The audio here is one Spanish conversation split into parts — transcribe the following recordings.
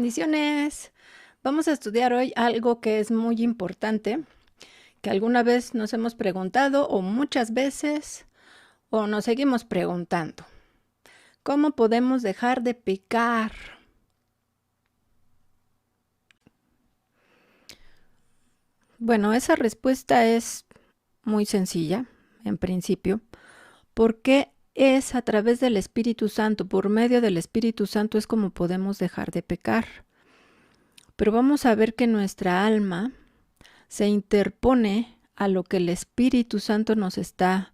Bendiciones. Vamos a estudiar hoy algo que es muy importante, que alguna vez nos hemos preguntado o muchas veces o nos seguimos preguntando. ¿Cómo podemos dejar de pecar? Bueno, esa respuesta es muy sencilla, en principio, porque es a través del Espíritu Santo, por medio del Espíritu Santo es como podemos dejar de pecar. Pero vamos a ver que nuestra alma se interpone a lo que el Espíritu Santo nos está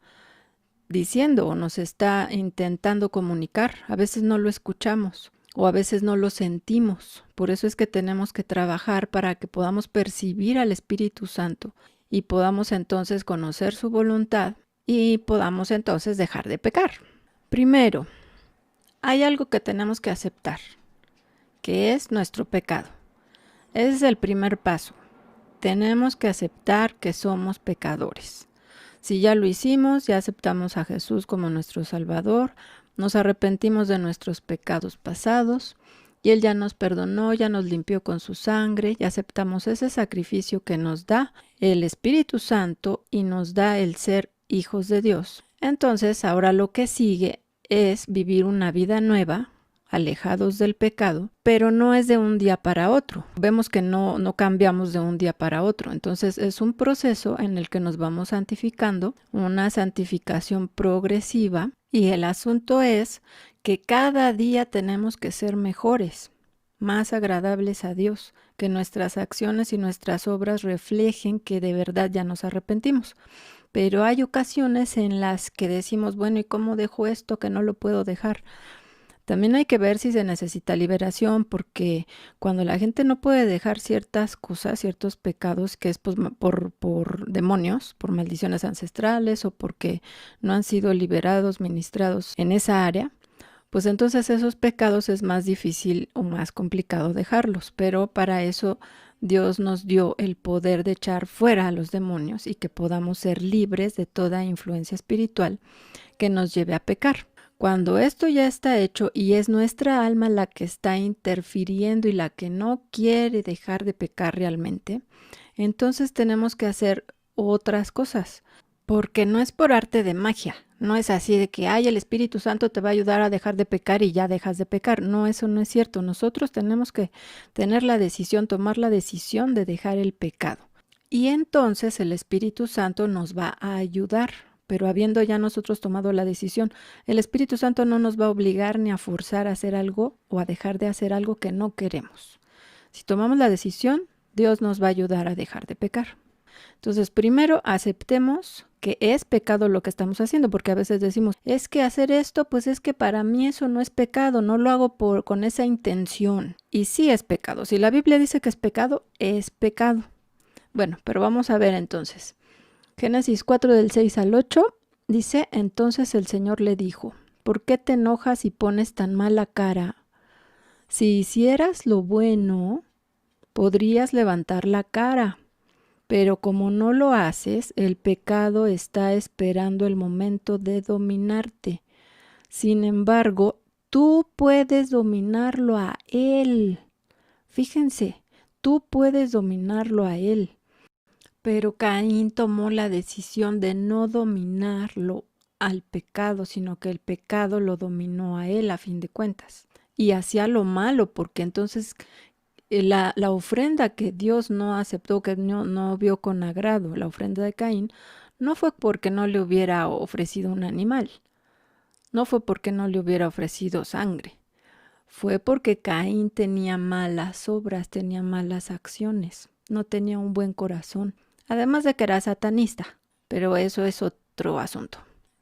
diciendo o nos está intentando comunicar. A veces no lo escuchamos o a veces no lo sentimos. Por eso es que tenemos que trabajar para que podamos percibir al Espíritu Santo y podamos entonces conocer su voluntad y podamos entonces dejar de pecar. Primero, hay algo que tenemos que aceptar, que es nuestro pecado. Ese es el primer paso. Tenemos que aceptar que somos pecadores. Si ya lo hicimos, ya aceptamos a Jesús como nuestro Salvador, nos arrepentimos de nuestros pecados pasados y Él ya nos perdonó, ya nos limpió con su sangre, ya aceptamos ese sacrificio que nos da el Espíritu Santo y nos da el ser hijos de Dios. Entonces, ahora lo que sigue es vivir una vida nueva, alejados del pecado, pero no es de un día para otro. Vemos que no cambiamos de un día para otro. Entonces es un proceso en el que nos vamos santificando, una santificación progresiva, y el asunto es que cada día tenemos que ser mejores, más agradables a Dios, que nuestras acciones y nuestras obras reflejen que de verdad ya nos arrepentimos. Pero hay ocasiones en las que decimos, bueno, ¿y cómo dejo esto que no lo puedo dejar? También hay que ver si se necesita liberación, porque cuando la gente no puede dejar ciertas cosas, ciertos pecados, que es pues, por demonios, por maldiciones ancestrales o porque no han sido liberados, ministrados en esa área, pues entonces esos pecados es más difícil o más complicado dejarlos. Pero para eso Dios nos dio el poder de echar fuera a los demonios y que podamos ser libres de toda influencia espiritual que nos lleve a pecar. Cuando esto ya está hecho y es nuestra alma la que está interfiriendo y la que no quiere dejar de pecar realmente, entonces tenemos que hacer otras cosas, porque no es por arte de magia, no es así de que, ay, el Espíritu Santo te va a ayudar a dejar de pecar y ya dejas de pecar. No, eso no es cierto. Nosotros tenemos que tener la decisión, tomar la decisión de dejar el pecado. Y entonces el Espíritu Santo nos va a ayudar. Pero habiendo ya nosotros tomado la decisión, el Espíritu Santo no nos va a obligar ni a forzar a hacer algo o a dejar de hacer algo que no queremos. Si tomamos la decisión, Dios nos va a ayudar a dejar de pecar. Entonces, primero aceptemos que es pecado lo que estamos haciendo, porque a veces decimos, es que hacer esto, pues es que para mí eso no es pecado, no lo hago con esa intención. Y sí es pecado. Si la Biblia dice que es pecado, es pecado. Bueno, pero vamos a ver entonces. Génesis 4 del 6 al 8 dice, entonces el Señor le dijo, ¿por qué te enojas y pones tan mala cara? Si hicieras lo bueno, podrías levantar la cara, pero como no lo haces, el pecado está esperando el momento de dominarte. Sin embargo, tú puedes dominarlo a él. Fíjense, tú puedes dominarlo a él. Pero Caín tomó la decisión de no dominarlo al pecado, sino que el pecado lo dominó a él a fin de cuentas. Y hacía lo malo, porque entonces la ofrenda que Dios no aceptó, que no vio con agrado, la ofrenda de Caín, no fue porque no le hubiera ofrecido un animal, no fue porque no le hubiera ofrecido sangre, fue porque Caín tenía malas obras, tenía malas acciones, no tenía un buen corazón. Además de que era satanista, pero eso es otro asunto.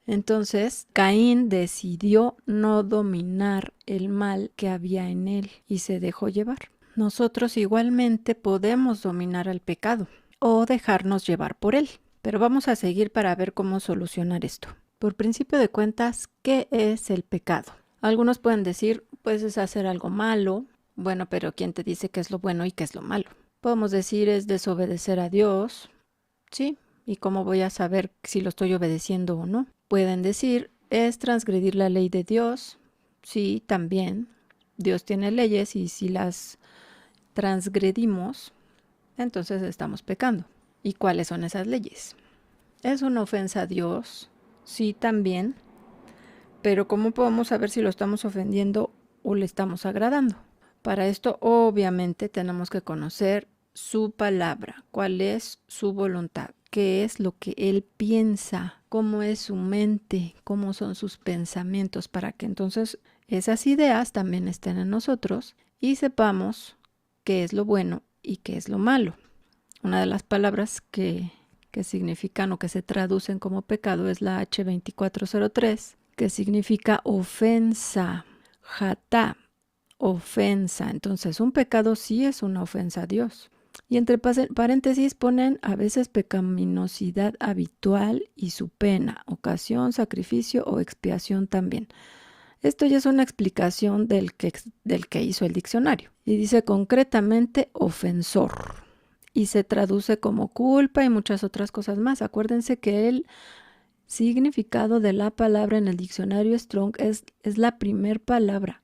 Entonces, Caín decidió no dominar el mal que había en él y se dejó llevar. Nosotros igualmente podemos dominar al pecado o dejarnos llevar por él, pero vamos a seguir para ver cómo solucionar esto. Por principio de cuentas, ¿qué es el pecado? Algunos pueden decir, pues es hacer algo malo. Bueno, pero ¿quién te dice qué es lo bueno y qué es lo malo? Podemos decir es desobedecer a Dios. Sí, ¿y cómo voy a saber si lo estoy obedeciendo o no? Pueden decir, es transgredir la ley de Dios. Sí, también. Dios tiene leyes y si las transgredimos, entonces estamos pecando. ¿Y cuáles son esas leyes? ¿Es una ofensa a Dios? Sí, también. Pero ¿cómo podemos saber si lo estamos ofendiendo o le estamos agradando? Para esto, obviamente, tenemos que conocer su palabra, cuál es su voluntad, qué es lo que él piensa, cómo es su mente, cómo son sus pensamientos, para que entonces esas ideas también estén en nosotros y sepamos qué es lo bueno y qué es lo malo. Una de las palabras que significan o que se traducen como pecado es la H2403, que significa ofensa, jatá, ofensa. Entonces, un pecado sí es una ofensa a Dios. Y entre paréntesis ponen a veces pecaminosidad habitual y su pena, ocasión, sacrificio o expiación también. Esto ya es una explicación del que hizo el diccionario. Y dice concretamente ofensor. Y se traduce como culpa y muchas otras cosas más. Acuérdense que el significado de la palabra en el diccionario Strong es la primer palabra.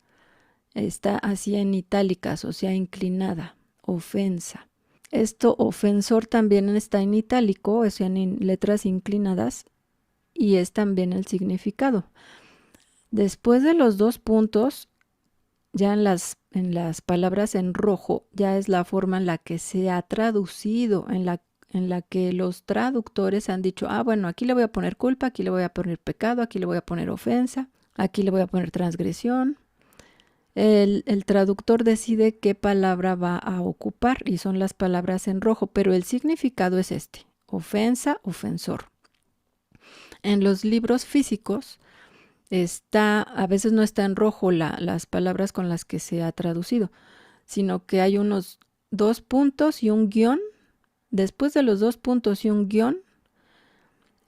Está así en itálicas, o sea, inclinada, ofensa. Esto, ofensor, también está en itálico, o sea, en letras inclinadas, y es también el significado. Después de los dos puntos, ya en las palabras en rojo, ya es la forma en la que se ha traducido, en la que los traductores han dicho, bueno, aquí le voy a poner culpa, aquí le voy a poner pecado, aquí le voy a poner ofensa, aquí le voy a poner transgresión. El traductor decide qué palabra va a ocupar y son las palabras en rojo, pero el significado es este, ofensa, ofensor. En los libros físicos a veces no está en rojo las palabras con las que se ha traducido, sino que hay unos 2 puntos y un guión. Después de los 2 puntos y un guión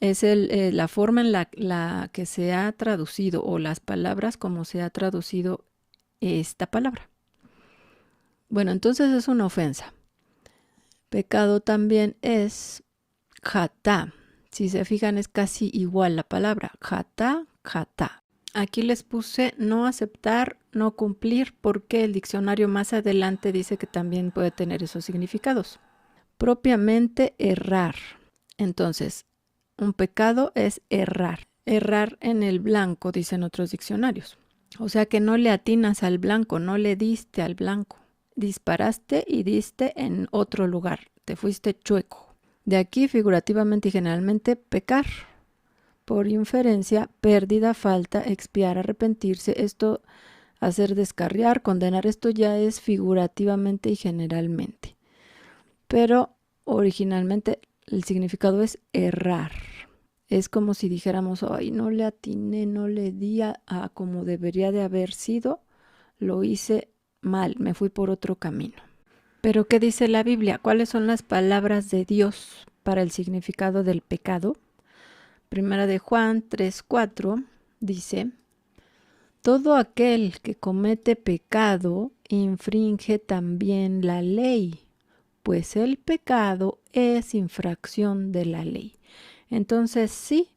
es la forma en la que se ha traducido o las palabras como se ha traducido esta palabra. Bueno, entonces es una ofensa. Pecado también es jatá. Si se fijan es casi igual la palabra, jatá, jatá. Aquí les puse no aceptar, no cumplir, porque el diccionario más adelante dice que también puede tener esos significados. Propiamente errar. Entonces, un pecado es errar. Errar en el blanco, dicen otros diccionarios. O sea que no le atinas al blanco, no le diste al blanco. Disparaste y diste en otro lugar. Te fuiste chueco. De aquí, figurativamente y generalmente, pecar. Por inferencia, pérdida, falta, expiar, arrepentirse. Esto, hacer descarriar, condenar. Esto ya es figurativamente y generalmente. Pero originalmente el significado es errar. Es como si dijéramos, ay, no le atiné, no le di a como debería de haber sido, lo hice mal, me fui por otro camino. Pero ¿qué dice la Biblia? ¿Cuáles son las palabras de Dios para el significado del pecado? Primera de Juan 3:4 dice, todo aquel que comete pecado infringe también la ley, pues el pecado es infracción de la ley. Entonces sí,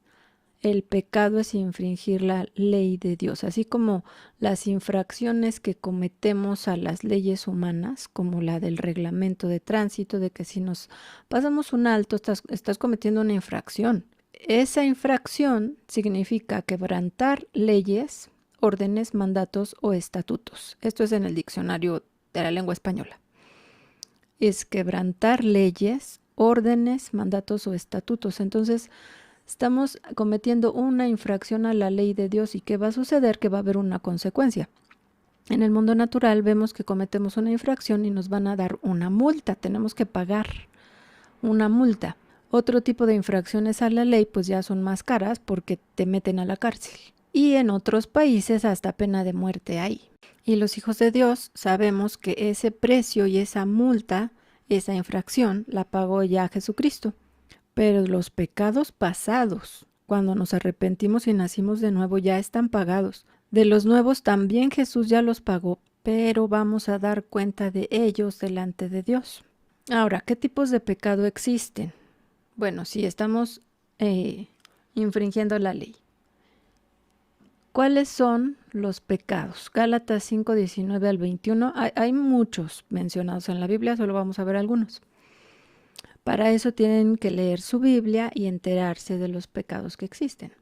el pecado es infringir la ley de Dios, así como las infracciones que cometemos a las leyes humanas, como la del reglamento de tránsito, de que si nos pasamos un alto, estás cometiendo una infracción. Esa infracción significa quebrantar leyes, órdenes, mandatos o estatutos. Esto es en el diccionario de la lengua española. Es quebrantar leyes, órdenes, mandatos o estatutos. Entonces, estamos cometiendo una infracción a la ley de Dios. ¿Y qué va a suceder? Que va a haber una consecuencia. En el mundo natural vemos que cometemos una infracción y nos van a dar una multa. Tenemos que pagar una multa. Otro tipo de infracciones a la ley pues ya son más caras porque te meten a la cárcel. Y en otros países hasta pena de muerte hay. Y los hijos de Dios sabemos que ese precio y esa multa, esa infracción, la pagó ya Jesucristo. Pero los pecados pasados, cuando nos arrepentimos y nacimos de nuevo, ya están pagados. De los nuevos también Jesús ya los pagó, pero vamos a dar cuenta de ellos delante de Dios. Ahora, ¿qué tipos de pecado existen? Bueno, si estamos infringiendo la ley. ¿Cuáles son los pecados? Gálatas 5, 19 al 21. Hay muchos mencionados en la Biblia, solo vamos a ver algunos. Para eso tienen que leer su Biblia y enterarse de los pecados que existen.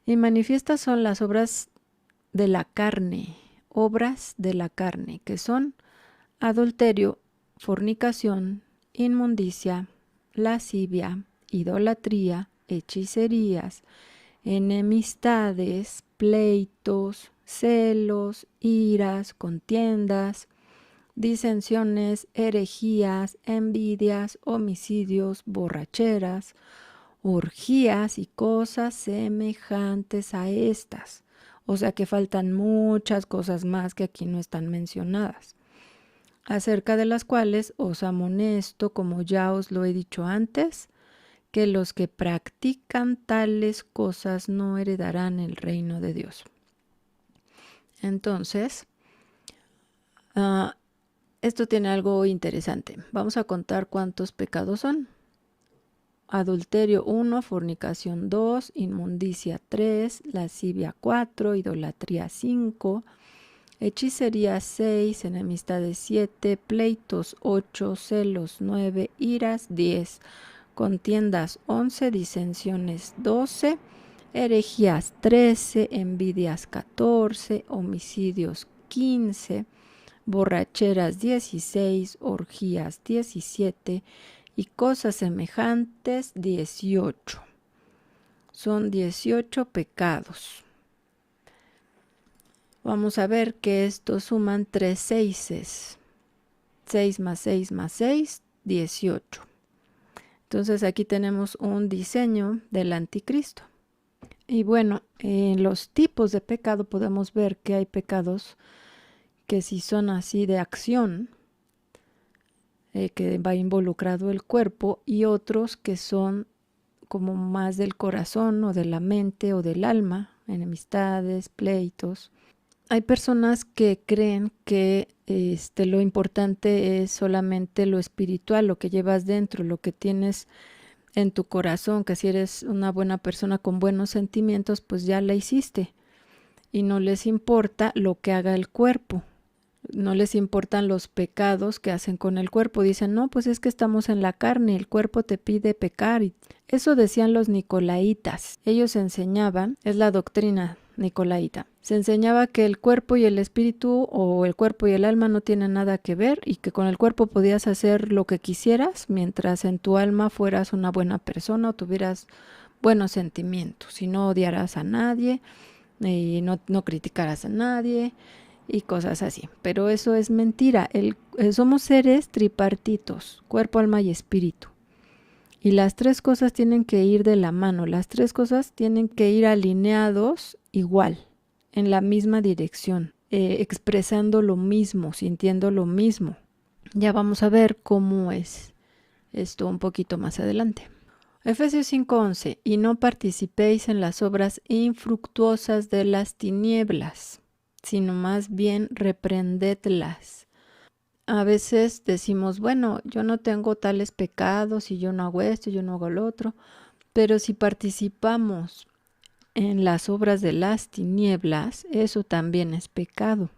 Y manifiestas son las obras de la carne, que son adulterio, fornicación, inmundicia, lascivia, idolatría, hechicerías, enemistades, pleitos, celos, iras, contiendas, disensiones, herejías, envidias, homicidios, borracheras, orgías y cosas semejantes a estas. O sea que faltan muchas cosas más que aquí no están mencionadas, acerca de las cuales os amonesto, como ya os lo he dicho antes, que los que practican tales cosas no heredarán el reino de Dios. Entonces, esto tiene algo interesante. Vamos a contar cuántos pecados son. Adulterio 1, fornicación 2, inmundicia 3, lascivia 4, idolatría 5, hechicería 6, enemistades 7, pleitos 8, celos 9, iras 10, contiendas 11, disensiones 12, herejías 13, envidias 14, homicidios 15, borracheras 16, orgías 17 y cosas semejantes 18. Son 18 pecados. Vamos a ver que estos suman 3 seises. 6 más 6 más 6, 18. Entonces aquí tenemos un diseño del anticristo. Y bueno, en los tipos de pecado podemos ver que hay pecados que si son así de acción, que va involucrado el cuerpo, y otros que son como más del corazón o de la mente o del alma, enemistades, pleitos. Hay personas que creen que lo importante es solamente lo espiritual, lo que llevas dentro, lo que tienes en tu corazón, que si eres una buena persona con buenos sentimientos, pues ya la hiciste. Y no les importa lo que haga el cuerpo. No les importan los pecados que hacen con el cuerpo. Dicen, no, pues es que estamos en la carne, el cuerpo te pide pecar. Eso decían los nicolaítas. Ellos enseñaban, es la doctrina nicolaíta, se enseñaba que el cuerpo y el espíritu o el cuerpo y el alma no tienen nada que ver y que con el cuerpo podías hacer lo que quisieras mientras en tu alma fueras una buena persona o tuvieras buenos sentimientos y no odiaras a nadie y no criticaras a nadie y cosas así. Pero eso es mentira. Somos seres tripartitos, cuerpo, alma y espíritu. Y las tres cosas tienen que ir de la mano. Las tres cosas tienen que ir alineados igual, en la misma dirección, expresando lo mismo, sintiendo lo mismo. Ya vamos a ver cómo es esto un poquito más adelante. Efesios 5:11. Y no participéis en las obras infructuosas de las tinieblas, sino más bien reprendedlas. A veces decimos, bueno, yo no tengo tales pecados y yo no hago esto, yo no hago lo otro, pero si participamos en las obras de las tinieblas, eso también es pecado.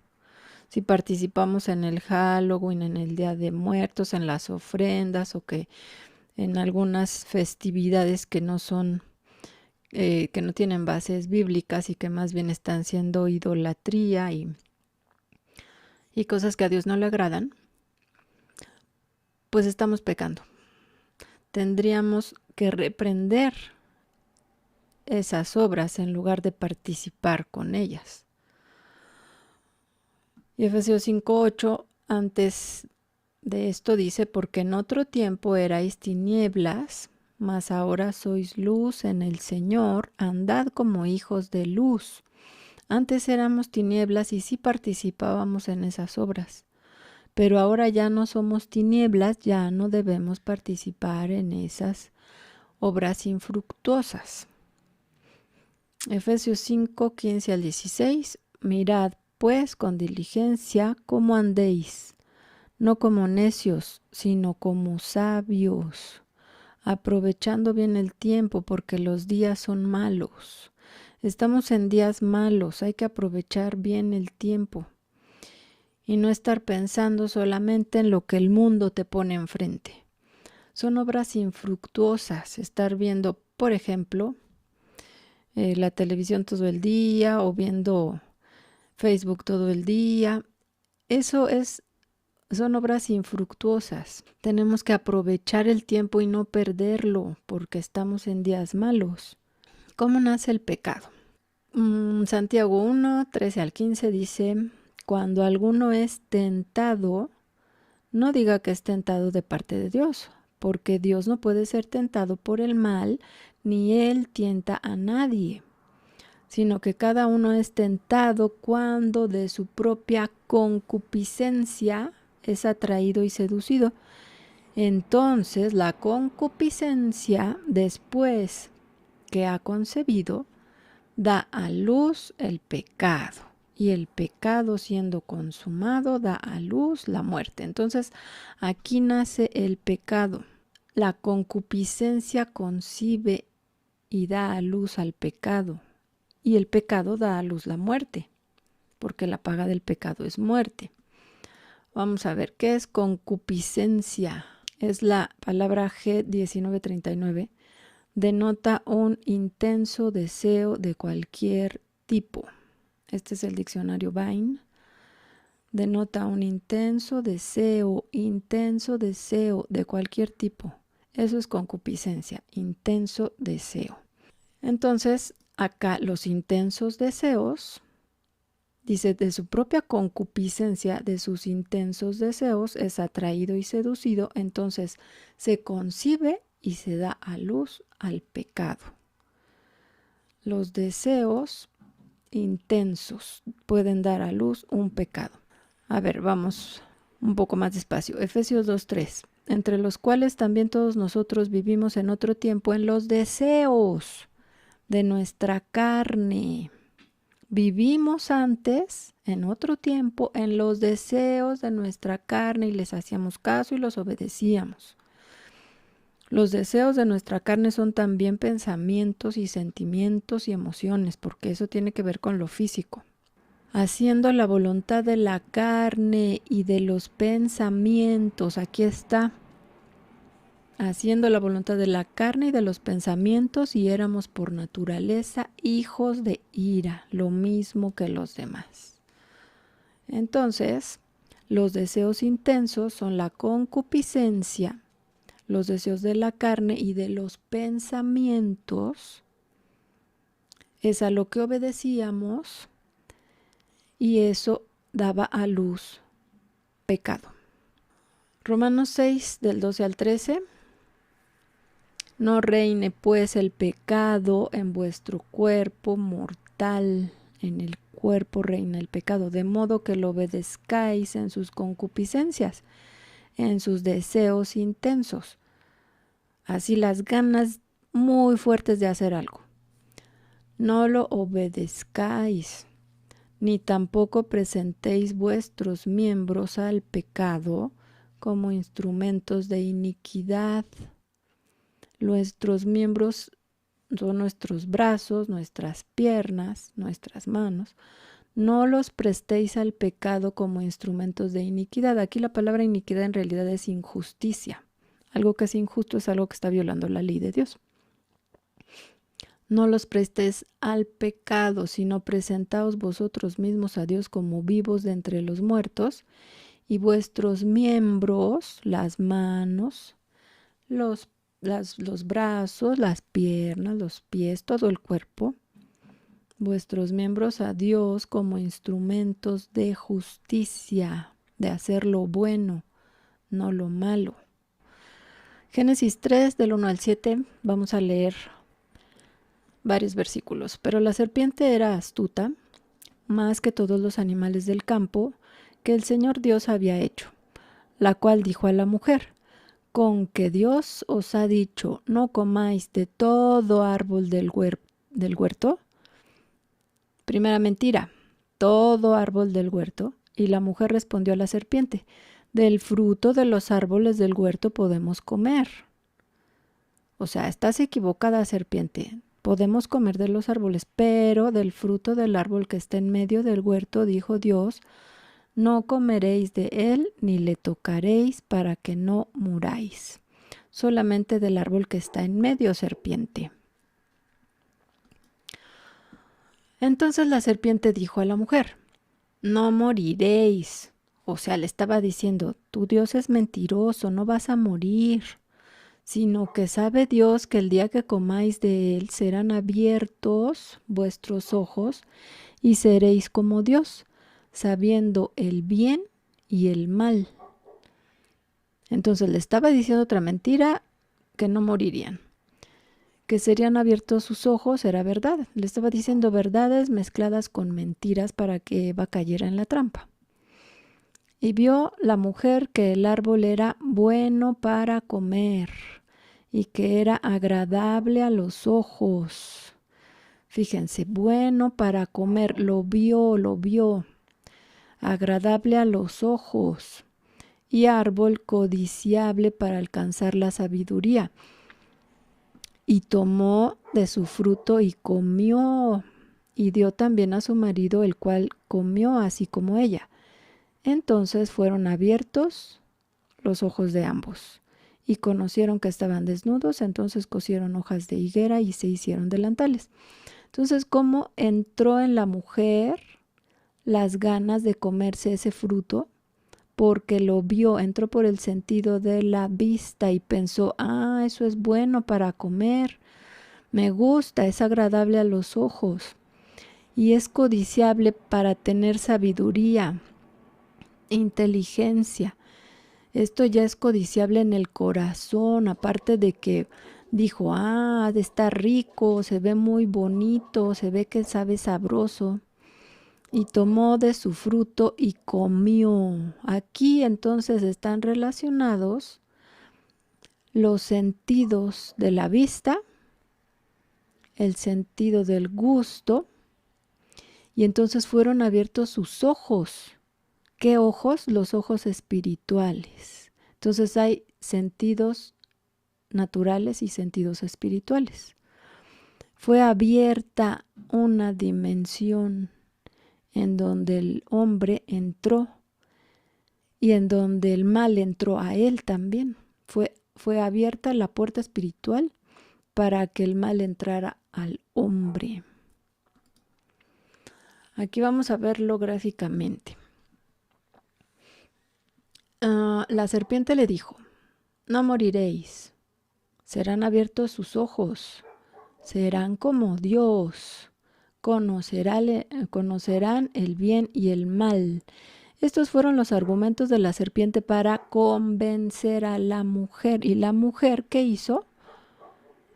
Si participamos en el Halloween, en el Día de Muertos, en las ofrendas o que en algunas festividades que no son, que no tienen bases bíblicas y que más bien están siendo idolatría y cosas que a Dios no le agradan, pues estamos pecando. Tendríamos que reprender esas obras en lugar de participar con ellas. Y Efesios 5:8, antes de esto dice, porque en otro tiempo erais tinieblas, mas ahora sois luz en el Señor, andad como hijos de luz. Antes éramos tinieblas y sí participábamos en esas obras, pero ahora ya no somos tinieblas, ya no debemos participar en esas obras infructuosas. Efesios 5, 15 al 16. Mirad pues con diligencia cómo andéis, no como necios, sino como sabios, aprovechando bien el tiempo, porque los días son malos. Estamos en días malos, hay que aprovechar bien el tiempo y no estar pensando solamente en lo que el mundo te pone enfrente. Son obras infructuosas, estar viendo, por ejemplo, la televisión todo el día o viendo Facebook todo el día. Son obras infructuosas. Tenemos que aprovechar el tiempo y no perderlo porque estamos en días malos. ¿Cómo nace el pecado? Santiago 1, 13 al 15 dice, cuando alguno es tentado, no diga que es tentado de parte de Dios, porque Dios no puede ser tentado por el mal, ni Él tienta a nadie, sino que cada uno es tentado cuando de su propia concupiscencia es atraído y seducido. Entonces la concupiscencia, después que ha concebido, da a luz el pecado, y el pecado siendo consumado da a luz la muerte. Entonces aquí nace el pecado. La concupiscencia concibe y da a luz al pecado, y el pecado da a luz la muerte, porque la paga del pecado es muerte. Vamos a ver, ¿qué es concupiscencia? Es la palabra G1939. Denota un intenso deseo de cualquier tipo. Este es el diccionario Vine. Denota un intenso deseo de cualquier tipo. Eso es concupiscencia, intenso deseo. Entonces, acá los intensos deseos, dice, de su propia concupiscencia, de sus intensos deseos, es atraído y seducido, entonces se concibe y se da a luz al pecado. Los deseos intensos pueden dar a luz un pecado. A ver, vamos un poco más despacio. Efesios 2:3. Entre los cuales también todos nosotros vivimos en otro tiempo en los deseos de nuestra carne. Vivimos antes, en otro tiempo, en los deseos de nuestra carne y les hacíamos caso y los obedecíamos. Los deseos de nuestra carne son también pensamientos y sentimientos y emociones, porque eso tiene que ver con lo físico. Haciendo la voluntad de la carne y de los pensamientos, aquí está. Haciendo la voluntad de la carne y de los pensamientos, y éramos por naturaleza hijos de ira, lo mismo que los demás. Entonces, los deseos intensos son la concupiscencia, los deseos de la carne y de los pensamientos, es a lo que obedecíamos, y eso daba a luz pecado. Romanos 6, del 12 al 13. No reine pues el pecado en vuestro cuerpo mortal. En el cuerpo reina el pecado, de modo que lo obedezcáis en sus concupiscencias, en sus deseos intensos. Así las ganas muy fuertes de hacer algo. No lo obedezcáis, ni tampoco presentéis vuestros miembros al pecado como instrumentos de iniquidad. Nuestros miembros son nuestros brazos, nuestras piernas, nuestras manos. No los prestéis al pecado como instrumentos de iniquidad. Aquí la palabra iniquidad en realidad es injusticia. Algo que es injusto es algo que está violando la ley de Dios. No los prestéis al pecado, sino presentaos vosotros mismos a Dios como vivos de entre los muertos, y vuestros miembros, las manos, los brazos, las piernas, los pies, todo el cuerpo, vuestros miembros a Dios como instrumentos de justicia, de hacer lo bueno, no lo malo. Génesis 3, del 1 al 7, vamos a leer varios versículos. Pero la serpiente era astuta, más que todos los animales del campo que el Señor Dios había hecho, la cual dijo a la mujer: con que Dios os ha dicho, no comáis de todo árbol del huerto. Primera mentira, todo árbol del huerto. Y la mujer respondió a la serpiente: del fruto de los árboles del huerto podemos comer. O sea, estás equivocada, serpiente. podemos comer de los árboles, pero del fruto del árbol que está en medio del huerto, dijo Dios, no comeréis de él ni le tocaréis para que no muráis. Solamente del árbol que está en medio, serpiente. Entonces la serpiente dijo a la mujer, no moriréis. O sea, le estaba diciendo, tu Dios es mentiroso, no vas a morir, sino que sabe Dios que el día que comáis de él serán abiertos vuestros ojos y seréis como Dios, sabiendo el bien y el mal. Entonces le estaba diciendo otra mentira, que no morirían, que serían abiertos sus ojos, era verdad. Le estaba diciendo verdades mezcladas con mentiras para que Eva cayera en la trampa. Y vio la mujer que el árbol era bueno para comer y que era agradable a los ojos. Fíjense, bueno para comer, lo vio, agradable a los ojos y árbol codiciable para alcanzar la sabiduría. Y tomó de su fruto y comió, y dio también a su marido, el cual comió así como ella. Entonces fueron abiertos los ojos de ambos, y conocieron que estaban desnudos, entonces cosieron hojas de higuera y se hicieron delantales. Entonces, ¿cómo entró en la mujer las ganas de comerse ese fruto? Porque lo vio, entró por el sentido de la vista y pensó, eso es bueno para comer, me gusta, es agradable a los ojos y es codiciable para tener sabiduría, inteligencia. Esto ya es codiciable en el corazón, aparte de que dijo, ha de estar rico, se ve muy bonito, se ve que sabe sabroso. Y tomó de su fruto y comió. Aquí entonces están relacionados los sentidos de la vista, el sentido del gusto, y entonces fueron abiertos sus ojos. ¿Qué ojos? Los ojos espirituales. Entonces hay sentidos naturales y sentidos espirituales. Fue abierta una dimensión en donde el hombre entró y en donde el mal entró a él también. Fue abierta la puerta espiritual para que el mal entrara al hombre. Aquí vamos a verlo gráficamente. La serpiente le dijo, no moriréis, serán abiertos sus ojos, serán como Dios, conocerán el bien y el mal. Estos fueron los argumentos de la serpiente para convencer a la mujer. ¿Y la mujer qué hizo?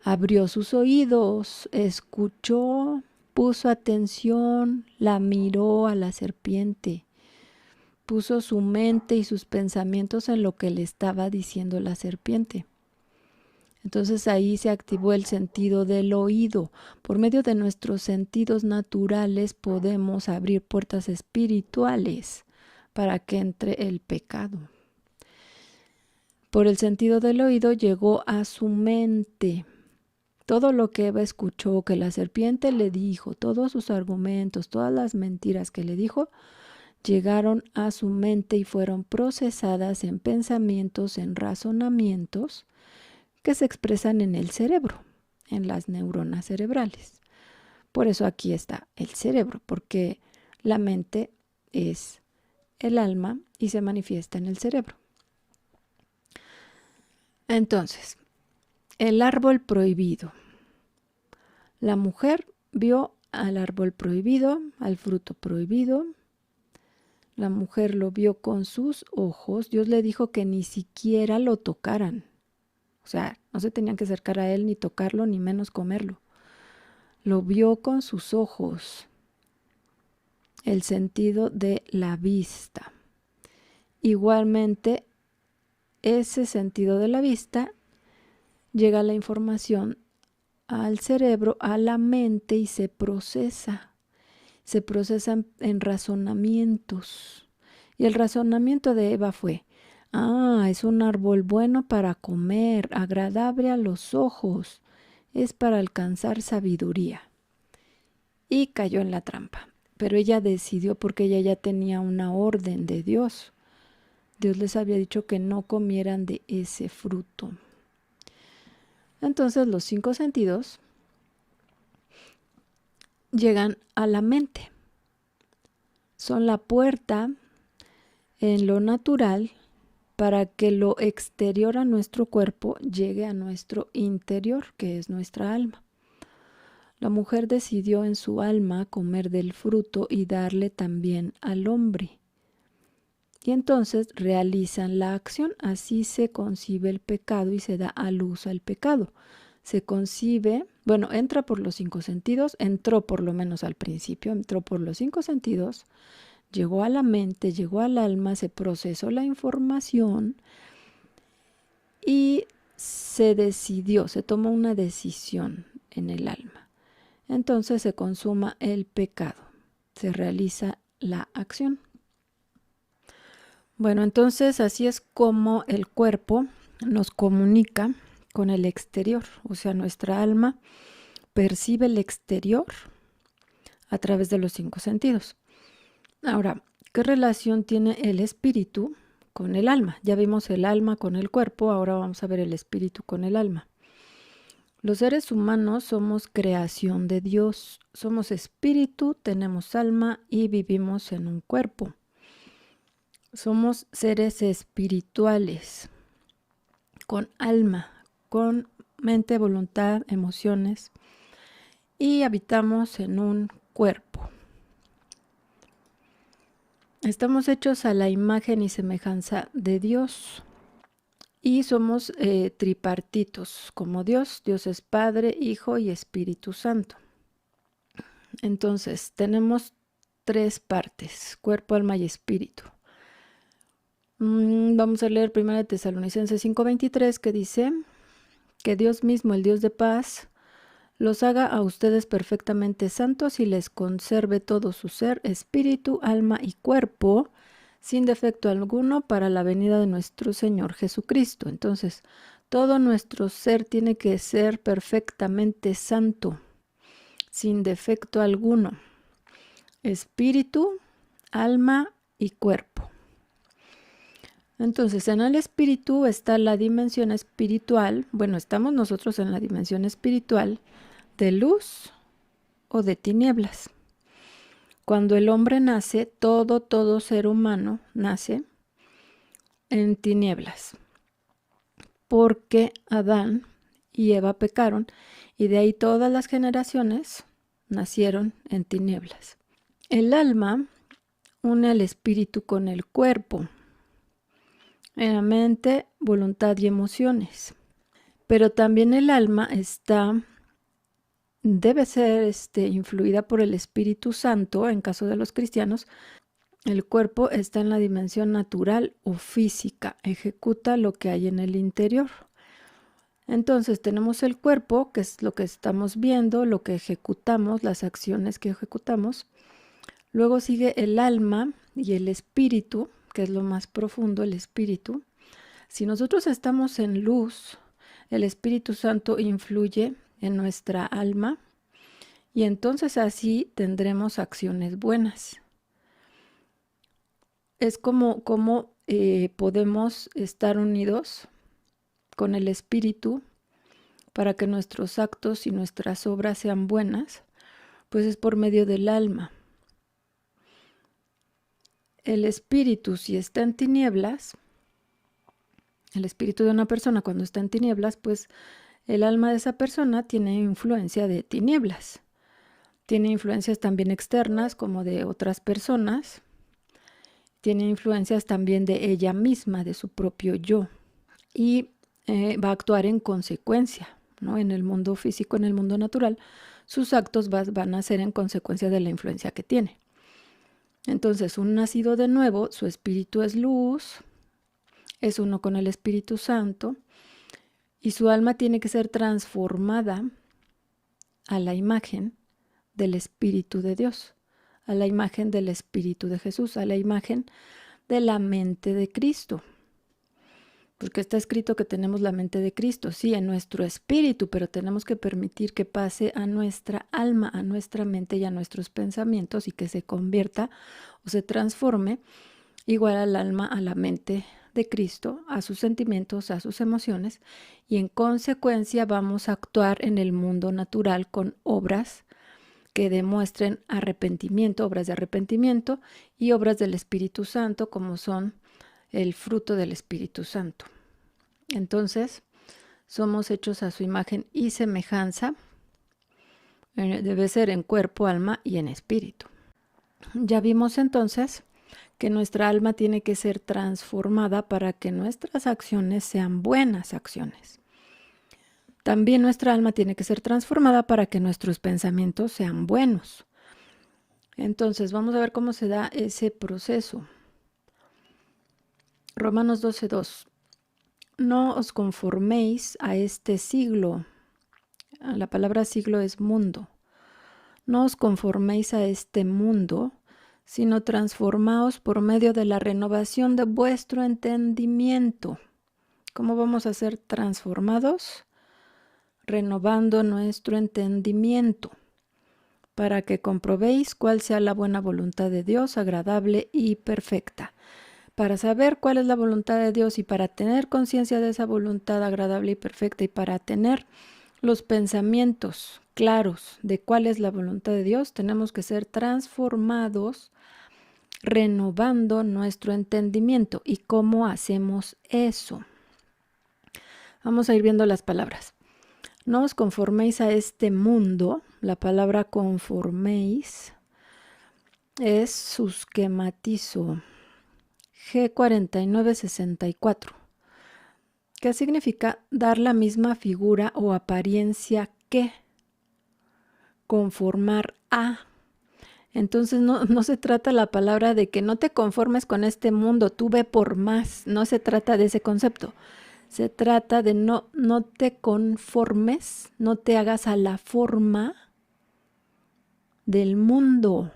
Abrió sus oídos, escuchó, puso atención, la miró a la serpiente. Puso su mente y sus pensamientos en lo que le estaba diciendo la serpiente. Entonces ahí se activó el sentido del oído. Por medio de nuestros sentidos naturales podemos abrir puertas espirituales para que entre el pecado. Por el sentido del oído llegó a su mente. Todo lo que Eva escuchó, que la serpiente le dijo, todos sus argumentos, todas las mentiras que le dijo, llegaron a su mente y fueron procesadas en pensamientos, en razonamientos que se expresan en el cerebro, en las neuronas cerebrales. Por eso aquí está el cerebro, porque la mente es el alma y se manifiesta en el cerebro. Entonces, el árbol prohibido. La mujer vio al árbol prohibido, al fruto prohibido. La mujer lo vio con sus ojos. Dios le dijo que ni siquiera lo tocaran. O sea, no se tenían que acercar a él, ni tocarlo, ni menos comerlo. Lo vio con sus ojos. El sentido de la vista. Igualmente, ese sentido de la vista llega la información al cerebro, a la mente y se procesa. Se procesan en razonamientos. Y el razonamiento de Eva fue, es un árbol bueno para comer, agradable a los ojos. es para alcanzar sabiduría. Y cayó en la trampa. Pero ella decidió porque ella ya tenía una orden de Dios. Dios les había dicho que no comieran de ese fruto. Entonces los 5 sentidos llegan a la mente. Son la puerta en lo natural para que lo exterior a nuestro cuerpo llegue a nuestro interior, que es nuestra alma. La mujer decidió en su alma comer del fruto y darle también al hombre. Y entonces realizan la acción. Así se concibe el pecado y se da a luz al pecado. Se concibe, bueno, entra por los 5 sentidos, entró por lo menos al principio, entró por los 5 sentidos, llegó a la mente, llegó al alma, se procesó la información y se decidió, se tomó una decisión en el alma. Entonces se consuma el pecado, se realiza la acción. Bueno, entonces así es como el cuerpo nos comunica con el exterior, o sea, nuestra alma percibe el exterior a través de los 5 sentidos. Ahora, ¿qué relación tiene el espíritu con el alma? Ya vimos el alma con el cuerpo, ahora vamos a ver el espíritu con el alma. Los seres humanos somos creación de Dios, somos espíritu, tenemos alma y vivimos en un cuerpo. Somos seres espirituales, con alma, con mente, voluntad, emociones, y habitamos en un cuerpo. Estamos hechos a la imagen y semejanza de Dios y somos tripartitos, como Dios. Dios es Padre, Hijo y Espíritu Santo. Entonces, tenemos 3 partes, cuerpo, alma y espíritu. Vamos a leer 1 Tesalonicenses 5:23, que dice que Dios mismo, el Dios de paz, los haga a ustedes perfectamente santos y les conserve todo su ser, espíritu, alma y cuerpo, sin defecto alguno, para la venida de nuestro Señor Jesucristo. Entonces, todo nuestro ser tiene que ser perfectamente santo, sin defecto alguno. Espíritu, alma y cuerpo. Entonces, en el espíritu está la dimensión espiritual. Bueno, estamos nosotros en la dimensión espiritual de luz o de tinieblas. Cuando el hombre nace, todo ser humano nace en tinieblas, porque Adán y Eva pecaron y de ahí todas las generaciones nacieron en tinieblas. El alma une al espíritu con el cuerpo, en la mente, voluntad y emociones. Pero también el alma debe ser influida por el Espíritu Santo, en caso de los cristianos. El cuerpo está en la dimensión natural o física, ejecuta lo que hay en el interior. Entonces tenemos el cuerpo, que es lo que estamos viendo, lo que ejecutamos, las acciones que ejecutamos. Luego sigue el alma y el espíritu, que es lo más profundo, el espíritu. Si nosotros estamos en luz, el Espíritu Santo influye en nuestra alma y entonces así tendremos acciones buenas. Es como podemos estar unidos con el Espíritu para que nuestros actos y nuestras obras sean buenas, pues es por medio del alma. El espíritu, si está en tinieblas, el espíritu de una persona cuando está en tinieblas, pues el alma de esa persona tiene influencia de tinieblas. Tiene influencias también externas como de otras personas. Tiene influencias también de ella misma, de su propio yo. Y va a actuar en consecuencia, ¿no? En el mundo físico, en el mundo natural, sus actos van a ser en consecuencia de la influencia que tiene. Entonces, un nacido de nuevo, su espíritu es luz, es uno con el Espíritu Santo, y su alma tiene que ser transformada a la imagen del Espíritu de Dios, a la imagen del Espíritu de Jesús, a la imagen de la mente de Cristo. porque está escrito que tenemos la mente de Cristo, sí, en nuestro espíritu, pero tenemos que permitir que pase a nuestra alma, a nuestra mente y a nuestros pensamientos y que se convierta o se transforme igual al alma, a la mente de Cristo, a sus sentimientos, a sus emociones, y en consecuencia vamos a actuar en el mundo natural con obras que demuestren arrepentimiento, obras de arrepentimiento y obras del Espíritu Santo, como son el fruto del Espíritu Santo. Entonces, somos hechos a su imagen y semejanza, debe ser en cuerpo, alma y en espíritu. Ya vimos entonces que nuestra alma tiene que ser transformada para que nuestras acciones sean buenas acciones. También nuestra alma tiene que ser transformada para que nuestros pensamientos sean buenos. Entonces, vamos a ver cómo se da ese proceso. Romanos 12:2. No os conforméis a este siglo. La palabra siglo es mundo. No os conforméis a este mundo, sino transformaos por medio de la renovación de vuestro entendimiento. ¿Cómo vamos a ser transformados? Renovando nuestro entendimiento, para que comprobéis cuál sea la buena voluntad de Dios, agradable y perfecta. Para saber cuál es la voluntad de Dios y para tener conciencia de esa voluntad agradable y perfecta y para tener los pensamientos claros de cuál es la voluntad de Dios, tenemos que ser transformados renovando nuestro entendimiento. ¿Y cómo hacemos eso? Vamos a ir viendo las palabras. No os conforméis a este mundo. La palabra conforméis es susquematizo. G4964. ¿Qué significa dar la misma figura o apariencia que? Conformar a. Entonces no se trata la palabra de que no te conformes con este mundo, tú ve por más. No se trata de ese concepto. Se trata de no te conformes, no te hagas a la forma del mundo.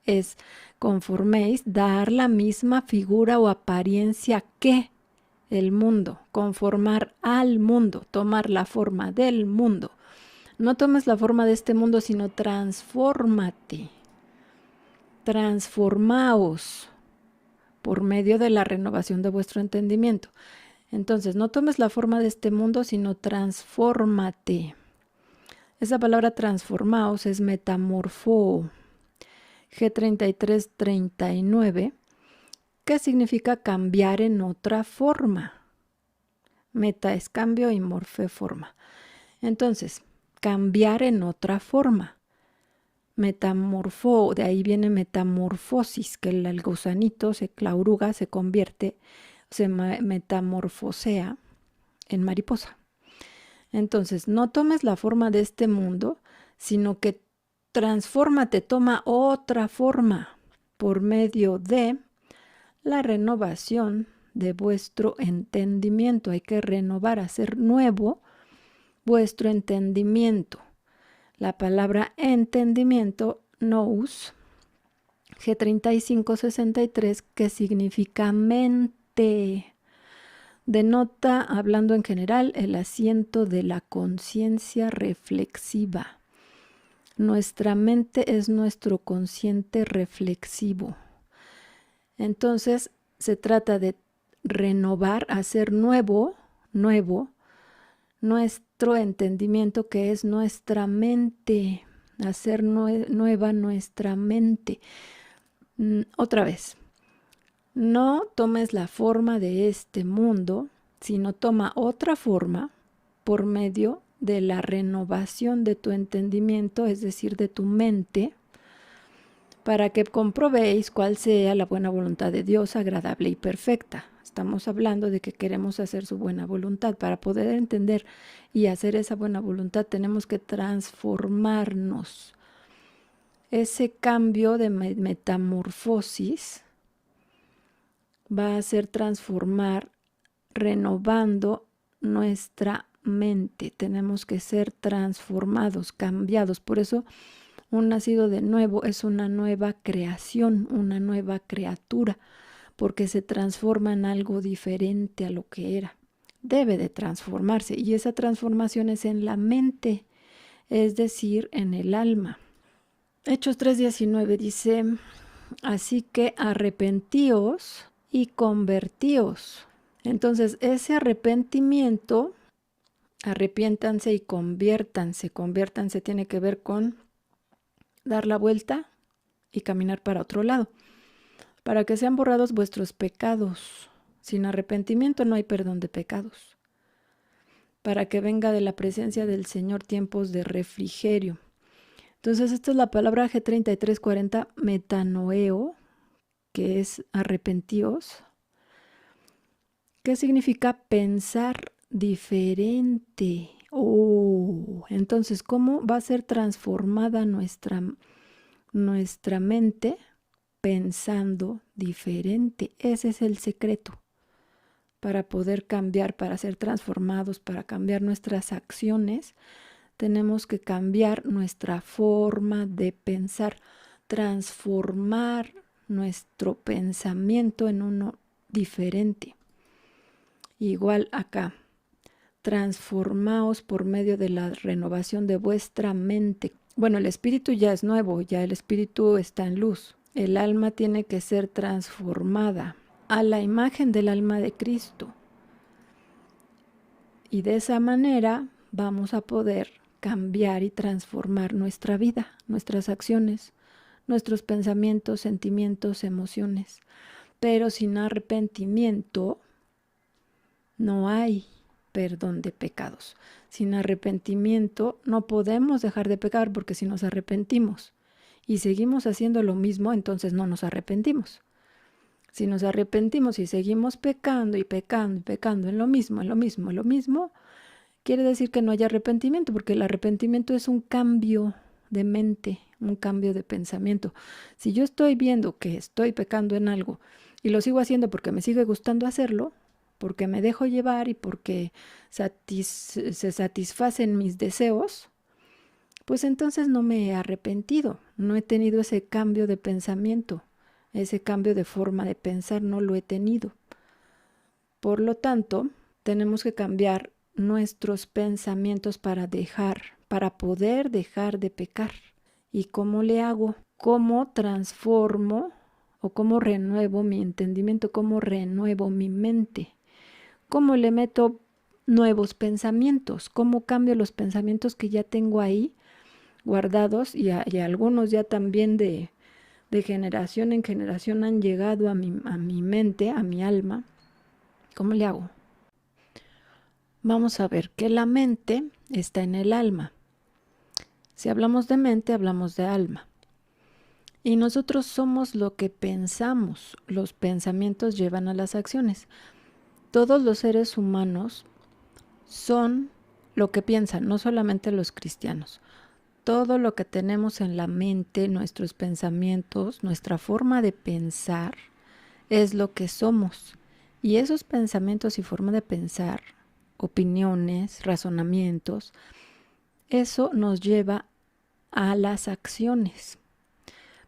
Es conforméis, dar la misma figura o apariencia que el mundo, conformar al mundo, tomar la forma del mundo. No tomes la forma de este mundo, sino transfórmate. Transformaos por medio de la renovación de vuestro entendimiento. Entonces, no tomes la forma de este mundo, sino transfórmate. Esa palabra transformaos es metamorfo. G3339, que significa cambiar en otra forma. Meta es cambio y morfe forma. Entonces, cambiar en otra forma. Metamorfo, de ahí viene metamorfosis, que el gusanito, la oruga, se convierte, se metamorfosea en mariposa. Entonces, no tomes la forma de este mundo, sino que transfórmate, toma otra forma por medio de la renovación de vuestro entendimiento. Hay que renovar, hacer nuevo vuestro entendimiento. La palabra entendimiento, nous, G3563, que significa mente. Denota, hablando en general, el asiento de la conciencia reflexiva. Nuestra mente es nuestro consciente reflexivo. Entonces, se trata de renovar, hacer nuevo nuestro entendimiento, que es nuestra mente, hacer nueva nuestra mente. Otra vez, no tomes la forma de este mundo, sino toma otra forma por medio de la renovación de tu entendimiento, es decir, de tu mente, para que comprobéis cuál sea la buena voluntad de Dios, agradable y perfecta. Estamos hablando de que queremos hacer su buena voluntad. Para poder entender y hacer esa buena voluntad tenemos que transformarnos. Ese cambio de metamorfosis va a ser transformar, renovando nuestra mente. Tenemos que ser transformados, cambiados. Por eso un nacido de nuevo es una nueva creación, una nueva criatura, porque se transforma en algo diferente a lo que era. Debe de transformarse, y esa transformación es en la mente, es decir, en el alma. Hechos 3:19 dice: así que arrepentíos y convertíos. Entonces, ese arrepentimiento, arrepiéntanse y conviértanse. Conviértanse tiene que ver con dar la vuelta y caminar para otro lado, para que sean borrados vuestros pecados. Sin arrepentimiento no hay perdón de pecados. Para que venga de la presencia del Señor tiempos de refrigerio. Entonces, esta es la palabra G3340, metanoeo, que es arrepentíos. ¿Qué significa pensar diferente? Entonces, ¿cómo va a ser transformada nuestra mente pensando diferente? Ese es el secreto para poder cambiar, para ser transformados, para cambiar nuestras acciones. Tenemos que cambiar nuestra forma de pensar, transformar nuestro pensamiento en uno diferente. Igual acá, transformaos por medio de la renovación de vuestra mente. Bueno, el espíritu ya es nuevo, ya el espíritu está en luz. El alma tiene que ser transformada a la imagen del alma de Cristo. Y de esa manera vamos a poder cambiar y transformar nuestra vida, nuestras acciones, nuestros pensamientos, sentimientos, emociones. Pero sin arrepentimiento no hay perdón de pecados. Sin arrepentimiento no podemos dejar de pecar, porque si nos arrepentimos y seguimos haciendo lo mismo, entonces no nos arrepentimos. Si nos arrepentimos y seguimos pecando y pecando y pecando en lo mismo, quiere decir que no hay arrepentimiento, porque el arrepentimiento es un cambio de mente, un cambio de pensamiento. Si yo estoy viendo que estoy pecando en algo y lo sigo haciendo porque me sigue gustando hacerlo, porque me dejo llevar y porque se satisfacen mis deseos, pues entonces no me he arrepentido, no he tenido ese cambio de pensamiento, ese cambio de forma de pensar, no lo he tenido. Por lo tanto, tenemos que cambiar nuestros pensamientos para poder dejar de pecar. ¿Y cómo le hago? ¿Cómo transformo o cómo renuevo mi entendimiento? ¿Cómo renuevo mi mente? ¿Cómo le meto nuevos pensamientos? ¿Cómo cambio los pensamientos que ya tengo ahí guardados y algunos ya también de generación en generación han llegado a mi mente, a mi alma? ¿Cómo le hago? Vamos a ver que la mente está en el alma. Si hablamos de mente, hablamos de alma. Y nosotros somos lo que pensamos. Los pensamientos llevan a las acciones. Todos los seres humanos son lo que piensan, no solamente los cristianos. Todo lo que tenemos en la mente, nuestros pensamientos, nuestra forma de pensar, es lo que somos. Y esos pensamientos y forma de pensar, opiniones, razonamientos, eso nos lleva a las acciones.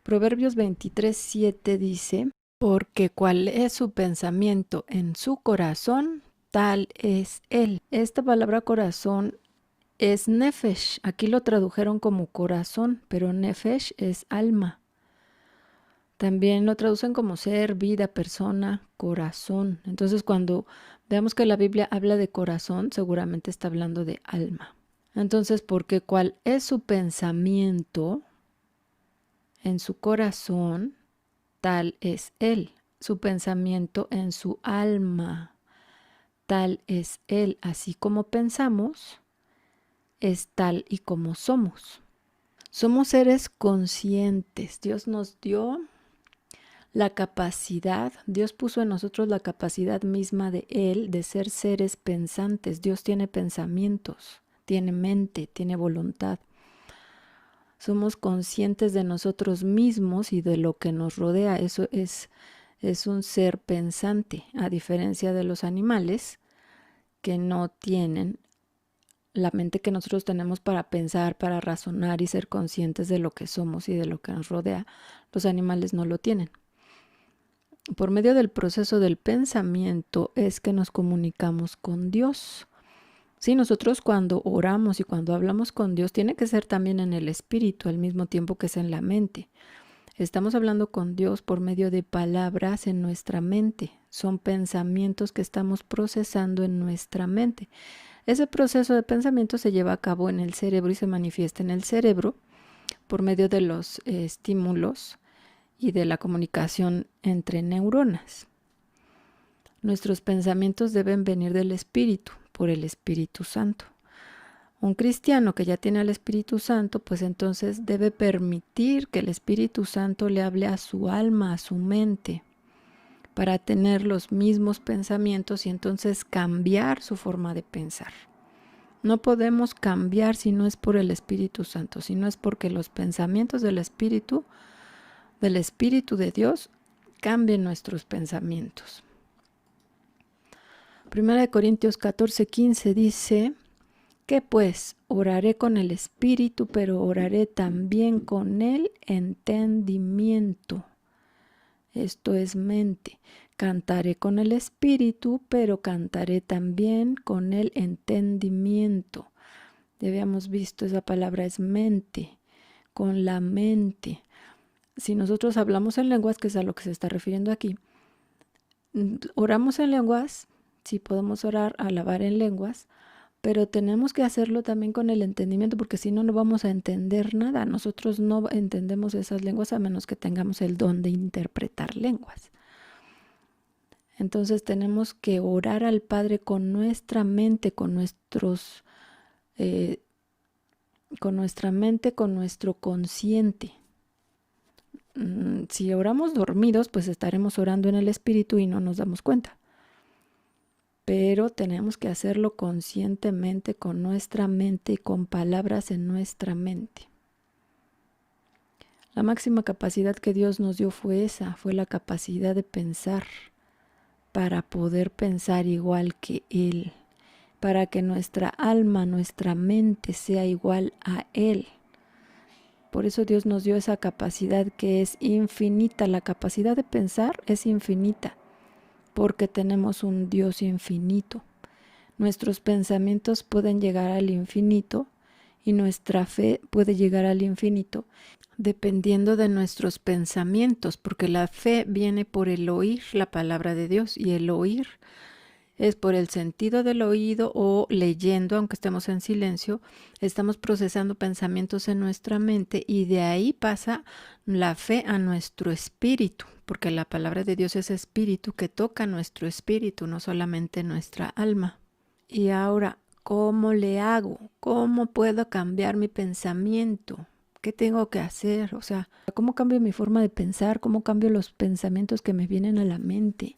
Proverbios 23:7 dice: porque cual es su pensamiento en su corazón, tal es él. Esta palabra corazón es nefesh. Aquí lo tradujeron como corazón, pero nefesh es alma. También lo traducen como ser, vida, persona, corazón. Entonces, cuando veamos que la Biblia habla de corazón, seguramente está hablando de alma. Entonces, porque cuál es su pensamiento en su corazón, tal es él. Su pensamiento en su alma, tal es él. Así como pensamos, es tal y como somos. Somos seres conscientes. Dios nos dio la capacidad, Dios puso en nosotros la capacidad misma de Él de ser seres pensantes. Dios tiene pensamientos, tiene mente, tiene voluntad. Somos conscientes de nosotros mismos y de lo que nos rodea. Eso es un ser pensante, a diferencia de los animales que no tienen la mente que nosotros tenemos para pensar, para razonar y ser conscientes de lo que somos y de lo que nos rodea. Los animales no lo tienen. Por medio del proceso del pensamiento es que nos comunicamos con Dios. Sí, nosotros cuando oramos y cuando hablamos con Dios tiene que ser también en el espíritu al mismo tiempo que es en la mente. Estamos hablando con Dios por medio de palabras en nuestra mente. Son pensamientos que estamos procesando en nuestra mente. Ese proceso de pensamiento se lleva a cabo en el cerebro y se manifiesta en el cerebro por medio de los estímulos y de la comunicación entre neuronas. Nuestros pensamientos deben venir del Espíritu, por el Espíritu Santo. Un cristiano que ya tiene al Espíritu Santo, pues entonces debe permitir que el Espíritu Santo le hable a su alma, a su mente, para tener los mismos pensamientos y entonces cambiar su forma de pensar. No podemos cambiar si no es por el Espíritu Santo, si no es porque los pensamientos del Espíritu de Dios, cambien nuestros pensamientos. 1 Corintios 14:15 dice, que pues oraré con el Espíritu, pero oraré también con el entendimiento. Esto es mente. Cantaré con el Espíritu, pero cantaré también con el entendimiento. Ya habíamos visto, esa palabra es mente, con la mente. Si nosotros hablamos en lenguas, que es a lo que se está refiriendo aquí, oramos en lenguas, sí podemos orar, alabar en lenguas, pero tenemos que hacerlo también con el entendimiento, porque si no, no vamos a entender nada. Nosotros no entendemos esas lenguas a menos que tengamos el don de interpretar lenguas. Entonces tenemos que orar al Padre con nuestra mente, con nuestra mente, con nuestro consciente. Si oramos dormidos, pues estaremos orando en el Espíritu y no nos damos cuenta. Pero tenemos que hacerlo conscientemente con nuestra mente y con palabras en nuestra mente. La máxima capacidad que Dios nos dio fue esa, fue la capacidad de pensar, para poder pensar igual que Él, para que nuestra alma, nuestra mente sea igual a Él. Por eso Dios nos dio esa capacidad que es infinita. La capacidad de pensar es infinita, porque tenemos un Dios infinito. Nuestros pensamientos pueden llegar al infinito y nuestra fe puede llegar al infinito dependiendo de nuestros pensamientos, porque la fe viene por el oír la palabra de Dios y el oír es por el sentido del oído o leyendo, aunque estemos en silencio, estamos procesando pensamientos en nuestra mente y de ahí pasa la fe a nuestro espíritu, porque la palabra de Dios es espíritu que toca nuestro espíritu, no solamente nuestra alma. Y ahora, ¿cómo le hago? ¿Cómo puedo cambiar mi pensamiento? ¿Qué tengo que hacer? O sea, ¿cómo cambio mi forma de pensar? ¿Cómo cambio los pensamientos que me vienen a la mente?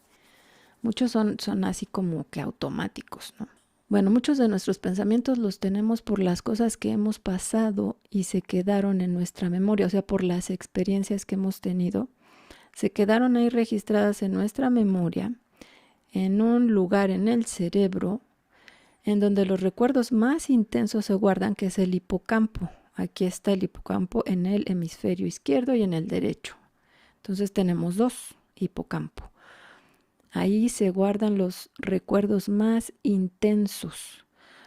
Muchos son así como que automáticos, ¿no? Bueno, muchos de nuestros pensamientos los tenemos por las cosas que hemos pasado y se quedaron en nuestra memoria, o sea, por las experiencias que hemos tenido. Se quedaron ahí registradas en nuestra memoria, en un lugar en el cerebro, en donde los recuerdos más intensos se guardan, que es el hipocampo. Aquí está el hipocampo en el hemisferio izquierdo y en el derecho. Entonces tenemos dos hipocampo. Ahí se guardan los recuerdos más intensos.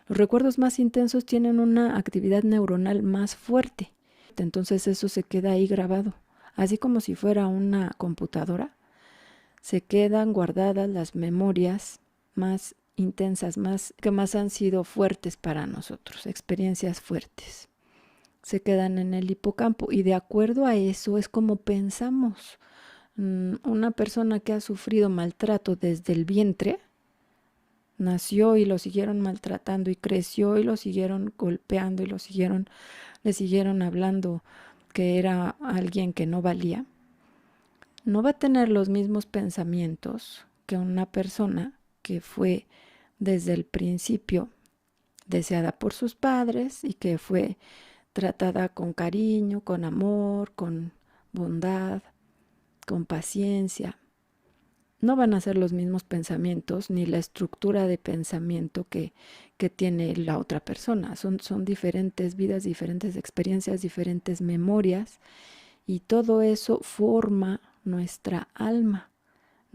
Los recuerdos más intensos tienen una actividad neuronal más fuerte. Entonces eso se queda ahí grabado. Así como si fuera una computadora, se quedan guardadas las memorias más intensas, que más han sido fuertes para nosotros, experiencias fuertes. Se quedan en el hipocampo y de acuerdo a eso es como pensamos. Una persona que ha sufrido maltrato desde el vientre, nació y lo siguieron maltratando y creció y lo siguieron golpeando y le siguieron hablando que era alguien que no valía, no va a tener los mismos pensamientos que una persona que fue desde el principio deseada por sus padres y que fue tratada con cariño, con amor, con bondad, con paciencia. No van a ser los mismos pensamientos ni la estructura de pensamiento que tiene la otra persona. Son diferentes vidas, diferentes experiencias, diferentes memorias y todo eso forma nuestra alma.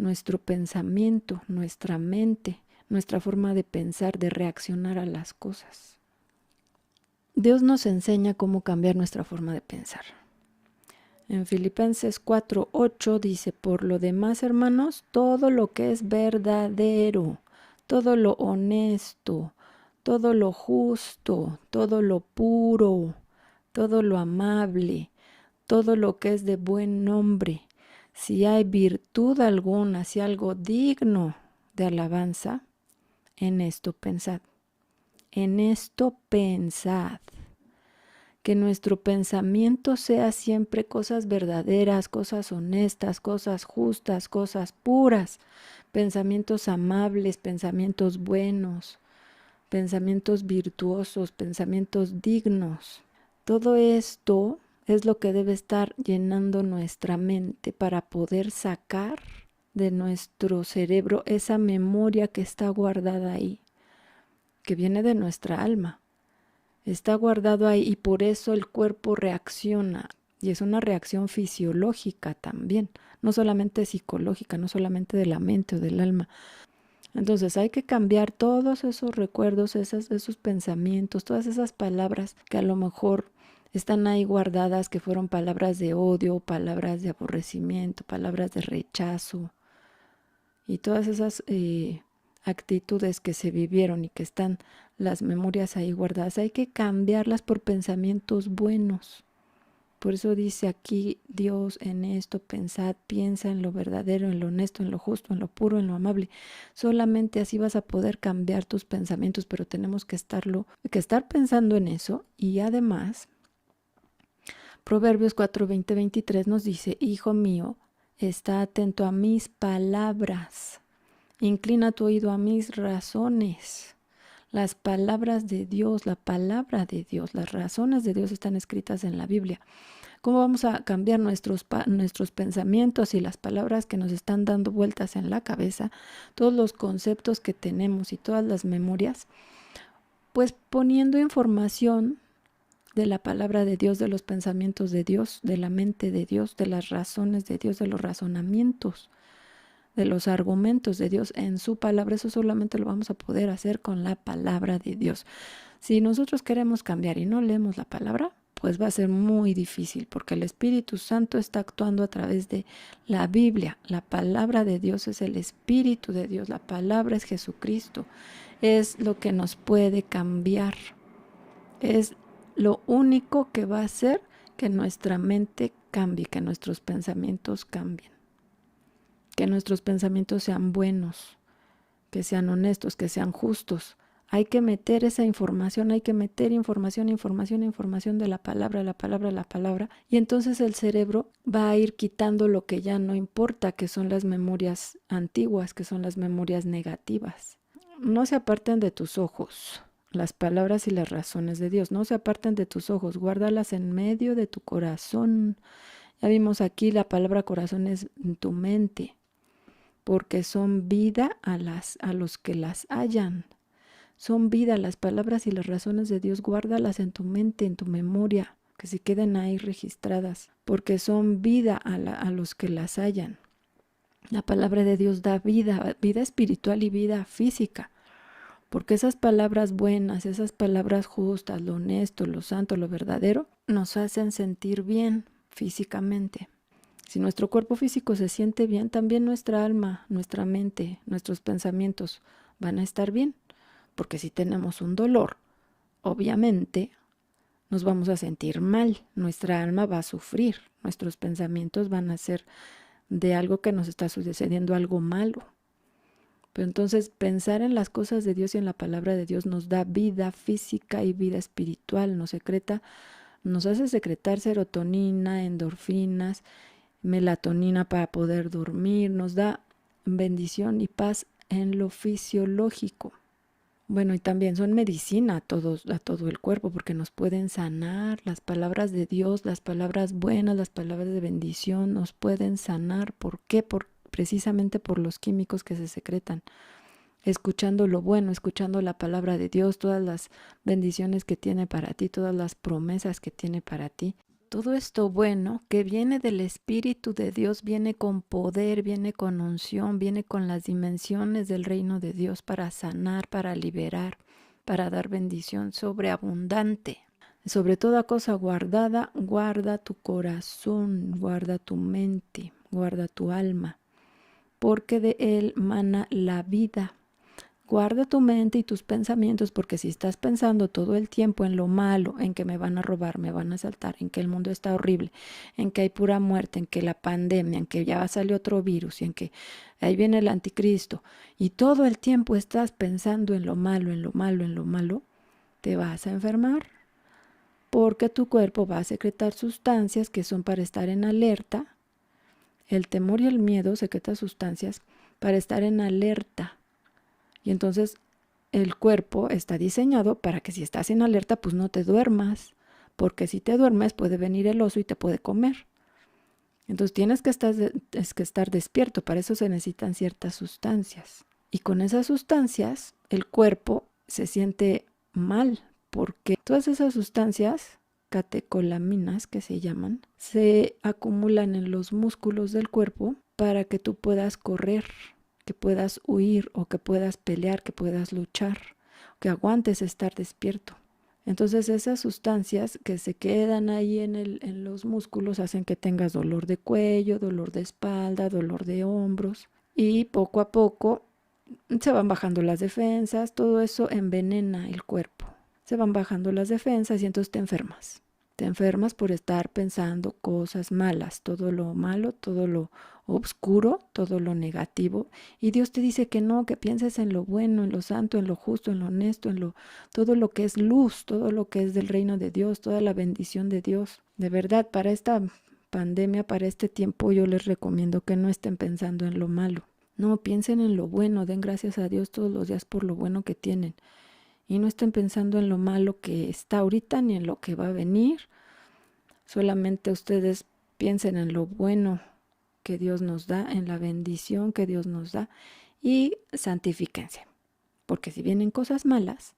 nuestro pensamiento, nuestra mente, nuestra forma de pensar, de reaccionar a las cosas. Dios nos enseña cómo cambiar nuestra forma de pensar. En Filipenses 4:8 dice, por lo demás, hermanos, todo lo que es verdadero, todo lo honesto, todo lo justo, todo lo puro, todo lo amable, todo lo que es de buen nombre, si hay virtud alguna, si algo digno de alabanza, en esto pensad. En esto pensad. Que nuestro pensamiento sea siempre cosas verdaderas, cosas honestas, cosas justas, cosas puras, pensamientos amables, pensamientos buenos, pensamientos virtuosos, pensamientos dignos. Todo esto es lo que debe estar llenando nuestra mente para poder sacar de nuestro cerebro esa memoria que está guardada ahí, que viene de nuestra alma. Está guardado ahí y por eso el cuerpo reacciona. Y es una reacción fisiológica también, no solamente psicológica, no solamente de la mente o del alma. Entonces hay que cambiar todos esos recuerdos, esos pensamientos, todas esas palabras que a lo mejor están ahí guardadas, que fueron palabras de odio, palabras de aborrecimiento, palabras de rechazo. Y todas esas actitudes que se vivieron y que están las memorias ahí guardadas, hay que cambiarlas por pensamientos buenos. Por eso dice aquí Dios, en esto pensad, piensa en lo verdadero, en lo honesto, en lo justo, en lo puro, en lo amable. Solamente así vas a poder cambiar tus pensamientos, pero tenemos que estar pensando en eso. Y además, Proverbios 4:20-23 nos dice, hijo mío, está atento a mis palabras. Inclina tu oído a mis razones. Las palabras de Dios, la palabra de Dios, las razones de Dios están escritas en la Biblia. ¿Cómo vamos a cambiar nuestros pensamientos y las palabras que nos están dando vueltas en la cabeza, todos los conceptos que tenemos y todas las memorias? Pues poniendo información de la palabra de Dios, de los pensamientos de Dios, de la mente de Dios, de las razones de Dios, de los razonamientos, de los argumentos de Dios en su palabra. Eso solamente lo vamos a poder hacer con la palabra de Dios. Si nosotros queremos cambiar y no leemos la palabra, pues va a ser muy difícil, porque el Espíritu Santo está actuando a través de la Biblia. La palabra de Dios es el Espíritu de Dios, la palabra es Jesucristo, es lo que nos puede cambiar, es lo único que va a hacer que nuestra mente cambie, que nuestros pensamientos cambien. Que nuestros pensamientos sean buenos, que sean honestos, que sean justos. Hay que meter esa información, hay que meter información de la palabra. Y entonces el cerebro va a ir quitando lo que ya no importa, que son las memorias antiguas, que son las memorias negativas. No se aparten de tus ojos las palabras y las razones de Dios. No se aparten de tus ojos, guárdalas en medio de tu corazón. Ya vimos aquí la palabra corazón es en tu mente, porque son vida a los que las hallan. Son vida las palabras y las razones de Dios, guárdalas en tu mente, en tu memoria, que se queden ahí registradas, porque son vida a los que las hallan. La palabra de Dios da vida, vida espiritual y vida física, porque esas palabras buenas, esas palabras justas, lo honesto, lo santo, lo verdadero, nos hacen sentir bien físicamente. Si nuestro cuerpo físico se siente bien, también nuestra alma, nuestra mente, nuestros pensamientos van a estar bien. Porque si tenemos un dolor, obviamente nos vamos a sentir mal, nuestra alma va a sufrir, nuestros pensamientos van a ser de algo que nos está sucediendo, algo malo. Pero entonces pensar en las cosas de Dios y en la palabra de Dios nos da vida física y vida espiritual, nos hace secretar serotonina, endorfinas, melatonina para poder dormir, nos da bendición y paz en lo fisiológico. Bueno, y también son medicina a todo el cuerpo, porque nos pueden sanar. Las palabras de Dios, las palabras buenas, las palabras de bendición nos pueden sanar. ¿Por qué? Precisamente por los químicos que se secretan. Escuchando lo bueno, escuchando la palabra de Dios, todas las bendiciones que tiene para ti, todas las promesas que tiene para ti. todo esto bueno que viene del Espíritu de Dios, viene con poder, viene con unción, viene con las dimensiones del reino de Dios para sanar, para liberar, para dar bendición sobreabundante. Sobre toda cosa guardada, guarda tu corazón, guarda tu mente, guarda tu alma, porque de él mana la vida. Guarda tu mente y tus pensamientos, porque si estás pensando todo el tiempo en lo malo, en que me van a robar, me van a asaltar, en que el mundo está horrible, en que hay pura muerte, en que la pandemia, en que ya salió otro virus, y en que ahí viene el anticristo, y todo el tiempo estás pensando en lo malo, en lo malo, en lo malo, te vas a enfermar, porque tu cuerpo va a secretar sustancias que son para estar en alerta. El temor y el miedo secretan sustancias para estar en alerta. Y entonces el cuerpo está diseñado para que si estás en alerta, pues no te duermas, porque si te duermes puede venir el oso y te puede comer. Entonces tienes que estar despierto, para eso se necesitan ciertas sustancias. Y con esas sustancias el cuerpo se siente mal, porque todas esas sustancias, catecolaminas que se llaman, se acumulan en los músculos del cuerpo para que tú puedas correr, que puedas huir o que puedas pelear, que puedas luchar, que aguantes estar despierto. Entonces esas sustancias que se quedan ahí en los músculos hacen que tengas dolor de cuello, dolor de espalda, dolor de hombros, y poco a poco se van bajando las defensas, todo eso envenena el cuerpo. Se van bajando las defensas y entonces te enfermas. Te enfermas por estar pensando cosas malas, todo lo malo, todo lo oscuro, todo lo negativo. Y Dios te dice que no, que pienses en lo bueno, en lo santo, en lo justo, en lo honesto, todo lo que es luz, todo lo que es del reino de Dios, toda la bendición de Dios. De verdad, para esta pandemia, para este tiempo, yo les recomiendo que no estén pensando en lo malo. No, piensen en lo bueno, den gracias a Dios todos los días por lo bueno que tienen. Y no estén pensando en lo malo que está ahorita ni en lo que va a venir. Solamente ustedes piensen en lo bueno que Dios nos da, en la bendición que Dios nos da, y santifíquense. Porque si vienen cosas malas,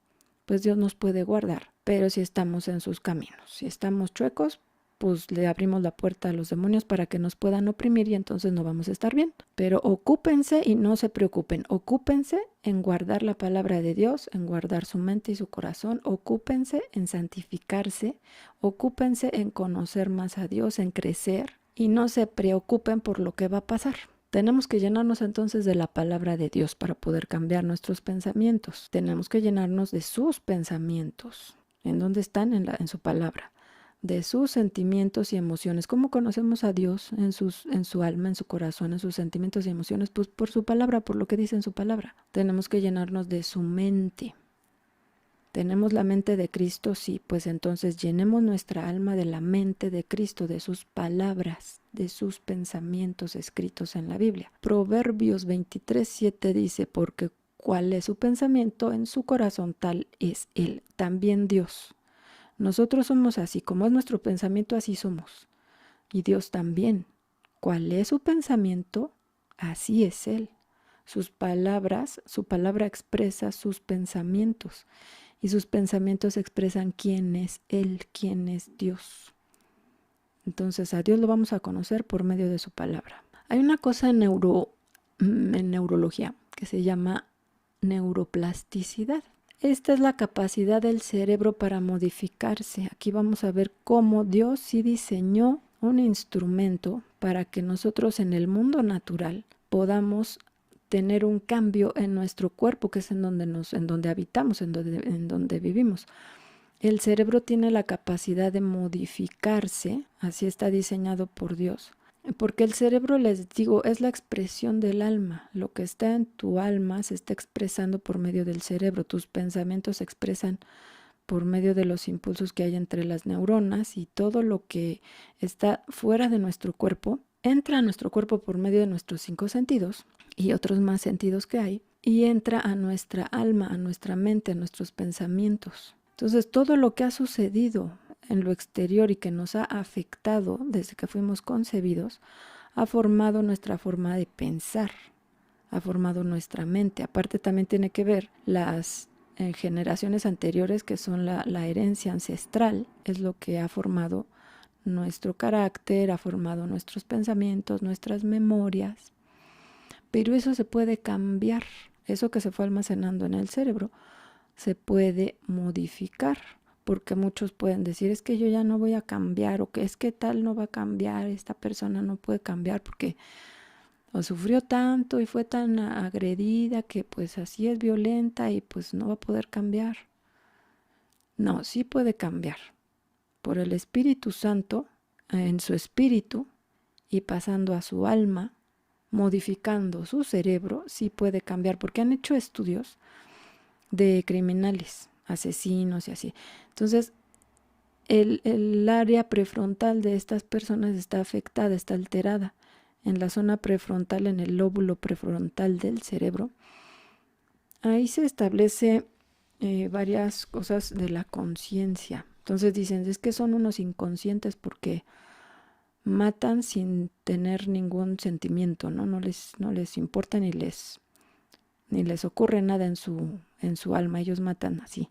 pues Dios nos puede guardar. Pero si estamos en sus caminos, si estamos chuecos, pues le abrimos la puerta a los demonios para que nos puedan oprimir y entonces no vamos a estar bien. Pero ocúpense y no se preocupen. Ocúpense en guardar la palabra de Dios, en guardar su mente y su corazón. Ocúpense en santificarse. Ocúpense en conocer más a Dios, en crecer. Y no se preocupen por lo que va a pasar. Tenemos que llenarnos entonces de la palabra de Dios para poder cambiar nuestros pensamientos. Tenemos que llenarnos de sus pensamientos. ¿En dónde están? En su palabra. De sus sentimientos y emociones. ¿Cómo conocemos a Dios en su alma, en su corazón, en sus sentimientos y emociones? Pues por su palabra, por lo que dice en su palabra. Tenemos que llenarnos de su mente. ¿Tenemos la mente de Cristo? Sí, pues entonces llenemos nuestra alma de la mente de Cristo, de sus palabras, de sus pensamientos escritos en la Biblia. Proverbios 23:7 dice, porque cuál es su pensamiento en su corazón, tal es él, también Dios. Nosotros somos así, como es nuestro pensamiento, así somos. Y Dios también. ¿Cuál es su pensamiento? Así es Él. Sus palabras, su palabra expresa sus pensamientos. Y sus pensamientos expresan quién es Él, quién es Dios. Entonces a Dios lo vamos a conocer por medio de su palabra. Hay una cosa en neurología que se llama neuroplasticidad. Esta es la capacidad del cerebro para modificarse. Aquí vamos a ver cómo Dios sí diseñó un instrumento para que nosotros en el mundo natural podamos tener un cambio en nuestro cuerpo, que es en donde habitamos, en donde vivimos. El cerebro tiene la capacidad de modificarse, así está diseñado por Dios. Porque el cerebro, les digo, es la expresión del alma. Lo que está en tu alma se está expresando por medio del cerebro. Tus pensamientos se expresan por medio de los impulsos que hay entre las neuronas, y todo lo que está fuera de nuestro cuerpo entra a nuestro cuerpo por medio de nuestros 5 sentidos y otros más sentidos que hay, y entra a nuestra alma, a nuestra mente, a nuestros pensamientos. Entonces todo lo que ha sucedido en lo exterior y que nos ha afectado desde que fuimos concebidos, ha formado nuestra forma de pensar, ha formado nuestra mente. Aparte también tiene que ver las generaciones anteriores, que son la herencia ancestral, es lo que ha formado nuestro carácter, ha formado nuestros pensamientos, nuestras memorias, pero eso se puede cambiar. Eso que se fue almacenando en el cerebro se puede modificar, porque muchos pueden decir, es que yo ya no voy a cambiar, o que es que tal no va a cambiar, esta persona no puede cambiar porque o sufrió tanto y fue tan agredida que pues así es violenta y pues no va a poder cambiar. No, sí puede cambiar. Por el Espíritu Santo, en su espíritu y pasando a su alma, modificando su cerebro, sí puede cambiar, porque han hecho estudios de criminales, asesinos y así. Entonces, el área prefrontal de estas personas está afectada, está alterada. En la zona prefrontal, en el lóbulo prefrontal del cerebro, ahí se establece varias cosas de la conciencia. Entonces dicen, es que son unos inconscientes porque matan sin tener ningún sentimiento, ¿no? No les importa ni les ocurre nada en su alma, ellos matan así.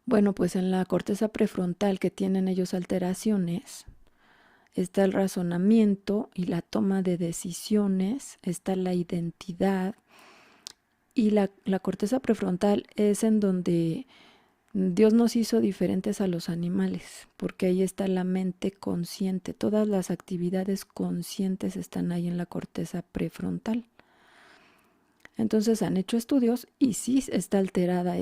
Bueno, pues en la corteza prefrontal que tienen ellos alteraciones, está el razonamiento y la toma de decisiones, está la identidad, y la corteza prefrontal es en donde Dios nos hizo diferentes a los animales, porque ahí está la mente consciente. Todas las actividades conscientes están ahí en la corteza prefrontal. Entonces han hecho estudios y sí está alterada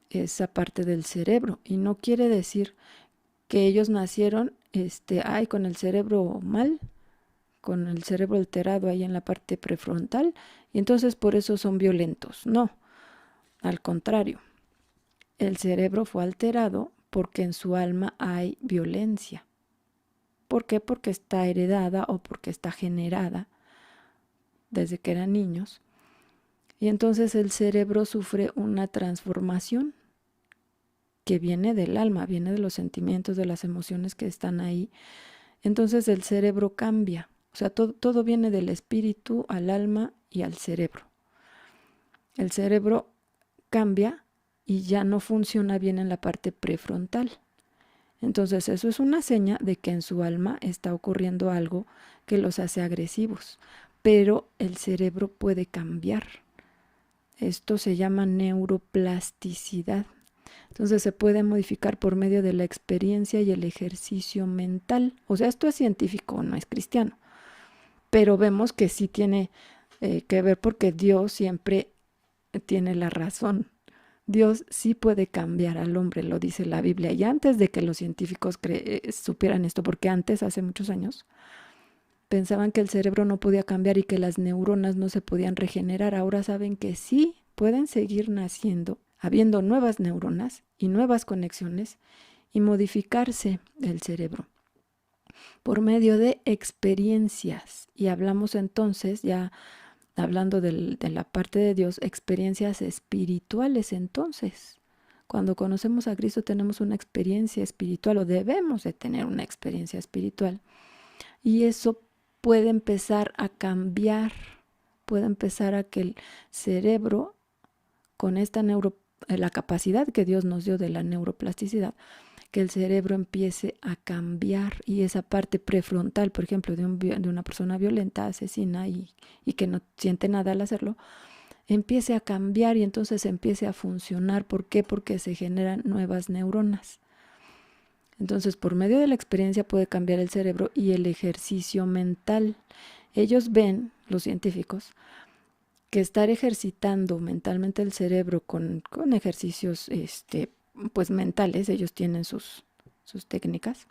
esa parte del cerebro. Y no quiere decir que ellos nacieron con el cerebro mal, con el cerebro alterado ahí en la parte prefrontal, y entonces por eso son violentos. No, al contrario. El cerebro fue alterado porque en su alma hay violencia. ¿Por qué? Porque está heredada o porque está generada desde que eran niños. Y entonces el cerebro sufre una transformación que viene del alma, viene de los sentimientos, de las emociones que están ahí. Entonces el cerebro cambia. O sea, todo viene del espíritu al alma y al cerebro. El cerebro cambia y ya no funciona bien en la parte prefrontal. Entonces eso es una seña de que en su alma está ocurriendo algo que los hace agresivos, pero el cerebro puede cambiar. Esto se llama neuroplasticidad. Entonces se puede modificar por medio de la experiencia y el ejercicio mental. O sea, esto es científico, no es cristiano, pero vemos que sí tiene que ver, porque Dios siempre tiene la razón. Dios sí puede cambiar al hombre, lo dice la Biblia. Y antes de que los científicos supieran esto, porque antes, hace muchos años, pensaban que el cerebro no podía cambiar y que las neuronas no se podían regenerar. Ahora saben que sí pueden seguir naciendo, habiendo nuevas neuronas y nuevas conexiones, y modificarse el cerebro por medio de experiencias. Y hablamos entonces, ya hablando de la parte de Dios, experiencias espirituales. Entonces, cuando conocemos a Cristo tenemos una experiencia espiritual, o debemos de tener una experiencia espiritual, y eso puede empezar a cambiar, puede empezar a que el cerebro, con esta la capacidad que Dios nos dio de la neuroplasticidad, que el cerebro empiece a cambiar, y esa parte prefrontal, por ejemplo, de una persona violenta, asesina y que no siente nada al hacerlo, empiece a cambiar y entonces empiece a funcionar. ¿Por qué? Porque se generan nuevas neuronas. Entonces, por medio de la experiencia puede cambiar el cerebro y el ejercicio mental. Ellos ven, los científicos, que estar ejercitando mentalmente el cerebro con ejercicios pues mentales, ellos tienen sus técnicas.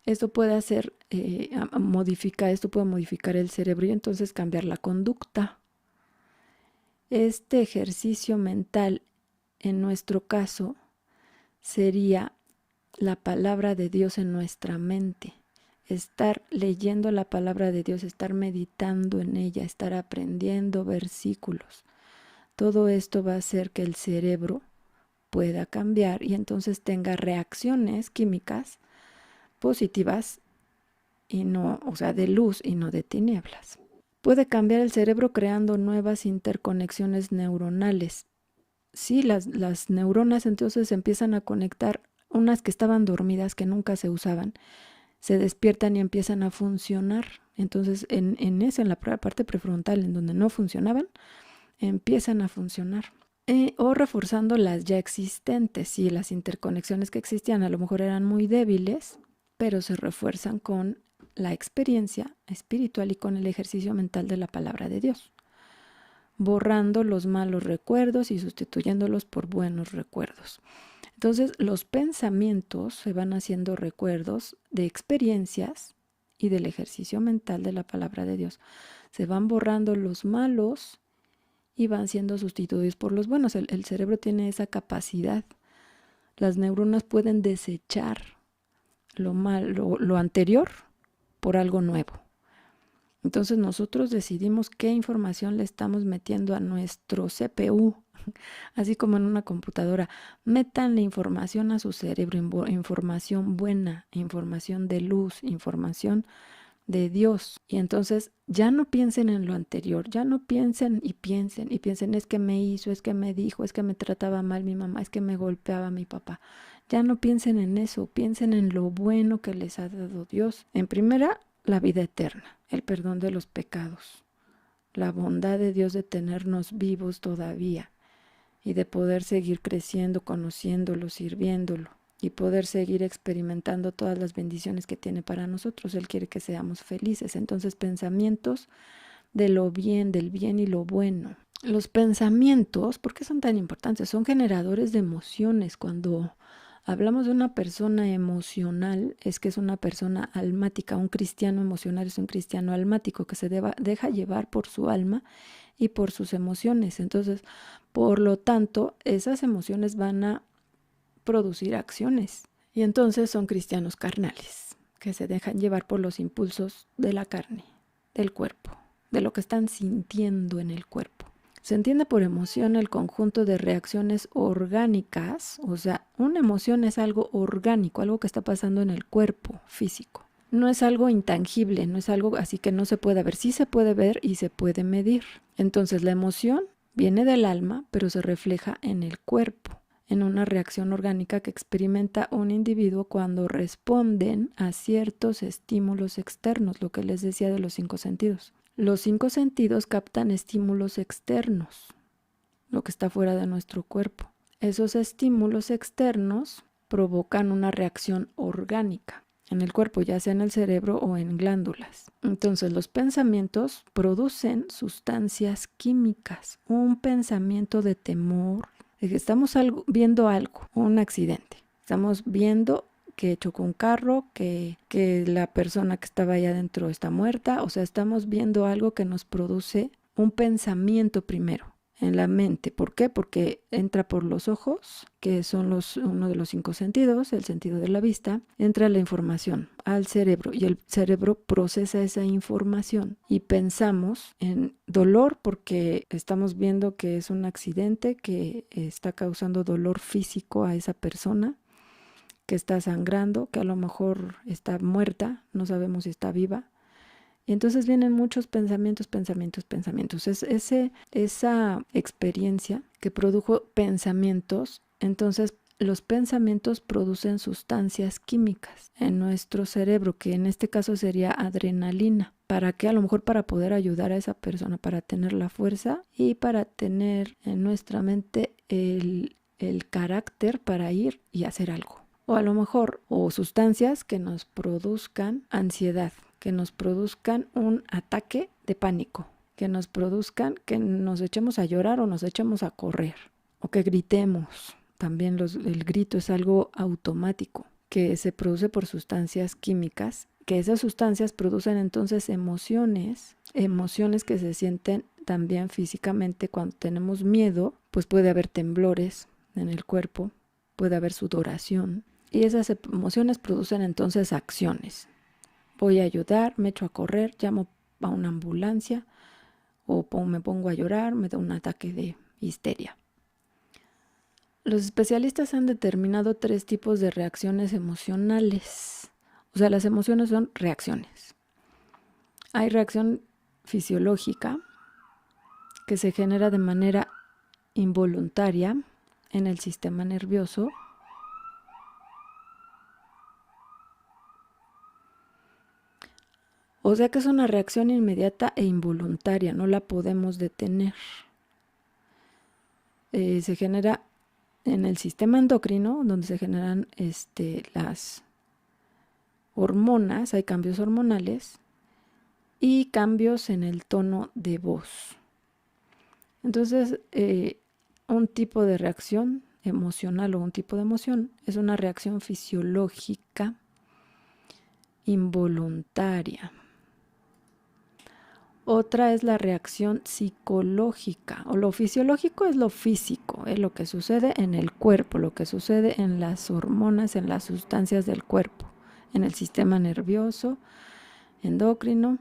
Esto puede hacer, esto puede modificar el cerebro y entonces cambiar la conducta. Este ejercicio mental, en nuestro caso, sería la palabra de Dios en nuestra mente. Estar leyendo la palabra de Dios, estar meditando en ella, estar aprendiendo versículos. Todo esto va a hacer que el cerebro pueda cambiar y entonces tenga reacciones químicas positivas, y no, o sea, de luz y no de tinieblas. Puede cambiar el cerebro creando nuevas interconexiones neuronales. Sí, las neuronas entonces empiezan a conectar unas que estaban dormidas, que nunca se usaban, se despiertan y empiezan a funcionar. Entonces, en la parte prefrontal, en donde no funcionaban, empiezan a funcionar. O reforzando las ya existentes. Sí, las interconexiones que existían a lo mejor eran muy débiles, pero se refuerzan con la experiencia espiritual y con el ejercicio mental de la palabra de Dios, borrando los malos recuerdos y sustituyéndolos por buenos recuerdos. Entonces, los pensamientos se van haciendo recuerdos de experiencias y del ejercicio mental de la palabra de Dios. Se van borrando los malos y van siendo sustituidos por los buenos. El cerebro tiene esa capacidad. Las neuronas pueden desechar lo anterior por algo nuevo. Entonces nosotros decidimos qué información le estamos metiendo a nuestro CPU, así como en una computadora. Metan la información a su cerebro, información buena, información de luz, información de Dios. Y entonces ya no piensen en lo anterior, ya no piensen, es que me hizo, es que me dijo, es que me trataba mal mi mamá, es que me golpeaba mi papá. Ya no piensen en eso, piensen en lo bueno que les ha dado Dios. En primera, la vida eterna, el perdón de los pecados, la bondad de Dios de tenernos vivos todavía y de poder seguir creciendo, conociéndolo, sirviéndolo y poder seguir experimentando todas las bendiciones que tiene para nosotros. Él quiere que seamos felices. Entonces, pensamientos de lo bien, del bien y lo bueno. Los pensamientos, ¿por qué son tan importantes? Son generadores de emociones. Cuando hablamos de una persona emocional, es que es una persona almática. Un cristiano emocional es un cristiano almático que se deja llevar por su alma y por sus emociones. Entonces, por lo tanto, esas emociones van a producir acciones. Y entonces son cristianos carnales, que se dejan llevar por los impulsos de la carne, del cuerpo, de lo que están sintiendo en el cuerpo. Se entiende por emoción el conjunto de reacciones orgánicas, o sea, una emoción es algo orgánico, algo que está pasando en el cuerpo físico. No es algo intangible, no es algo así que no se puede ver, sí se puede ver y se puede medir. Entonces la emoción viene del alma, pero se refleja en el cuerpo, en una reacción orgánica que experimenta un individuo cuando responden a ciertos estímulos externos, lo que les decía de los 5 sentidos. Los 5 sentidos captan estímulos externos, lo que está fuera de nuestro cuerpo. Esos estímulos externos provocan una reacción orgánica en el cuerpo, ya sea en el cerebro o en glándulas. Entonces, los pensamientos producen sustancias químicas. Un pensamiento de temor, de que estamos viendo algo, un accidente. Estamos viendo que chocó un carro, que la persona que estaba ahí adentro está muerta. O sea, estamos viendo algo que nos produce un pensamiento primero en la mente. ¿Por qué? Porque entra por los ojos, que son uno de los 5 sentidos, el sentido de la vista, entra la información al cerebro y el cerebro procesa esa información y pensamos en dolor porque estamos viendo que es un accidente que está causando dolor físico a esa persona, que está sangrando, que a lo mejor está muerta, no sabemos si está viva. Y entonces vienen muchos pensamientos. Esa experiencia que produjo pensamientos, entonces los pensamientos producen sustancias químicas en nuestro cerebro, que en este caso sería adrenalina. ¿Para qué? A lo mejor para poder ayudar a esa persona, para tener la fuerza y para tener en nuestra mente el carácter para ir y hacer algo. O a lo mejor, o sustancias que nos produzcan ansiedad, que nos produzcan un ataque de pánico, que nos produzcan que nos echemos a llorar o nos echemos a correr, o que gritemos. También el grito es algo automático, que se produce por sustancias químicas, que esas sustancias producen entonces emociones que se sienten también físicamente. Cuando tenemos miedo, pues puede haber temblores en el cuerpo, puede haber sudoración, y esas emociones producen entonces acciones. Voy a ayudar, me echo a correr, llamo a una ambulancia o me pongo a llorar, me da un ataque de histeria. Los especialistas han determinado 3 tipos de reacciones emocionales. O sea, las emociones son reacciones. Hay reacción fisiológica que se genera de manera involuntaria en el sistema nervioso. O sea que es una reacción inmediata e involuntaria, no la podemos detener. Se genera en el sistema endocrino, donde se generan las hormonas, hay cambios hormonales y cambios en el tono de voz. Entonces, un tipo de reacción emocional o un tipo de emoción es una reacción fisiológica involuntaria. Otra es la reacción psicológica, o lo fisiológico es lo físico, es lo que sucede en el cuerpo, lo que sucede en las hormonas, en las sustancias del cuerpo, en el sistema nervioso, endocrino.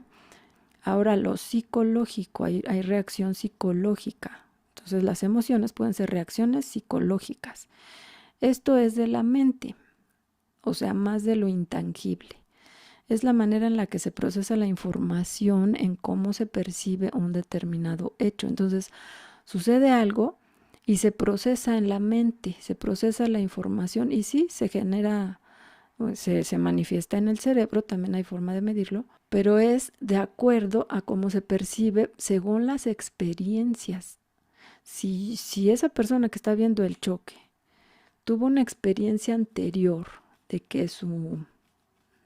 Ahora lo psicológico, hay reacción psicológica. Entonces las emociones pueden ser reacciones psicológicas. Esto es de la mente, o sea, más de lo intangible. Es la manera en la que se procesa la información en cómo se percibe un determinado hecho. Entonces, sucede algo y se procesa en la mente, se procesa la información y sí, se genera, se manifiesta en el cerebro, también hay forma de medirlo, pero es de acuerdo a cómo se percibe según las experiencias. Si esa persona que está viendo el choque tuvo una experiencia anterior de que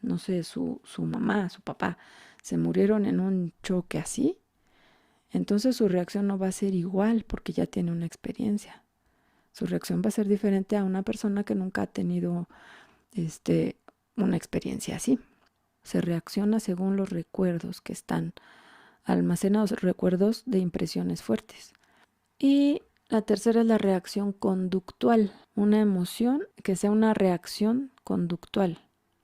no sé, su mamá, su papá, se murieron en un choque así, entonces su reacción no va a ser igual porque ya tiene una experiencia. Su reacción va a ser diferente a una persona que nunca ha tenido una experiencia así. Se reacciona según los recuerdos que están almacenados, recuerdos de impresiones fuertes. Y la tercera es la reacción conductual, una emoción que sea una reacción conductual,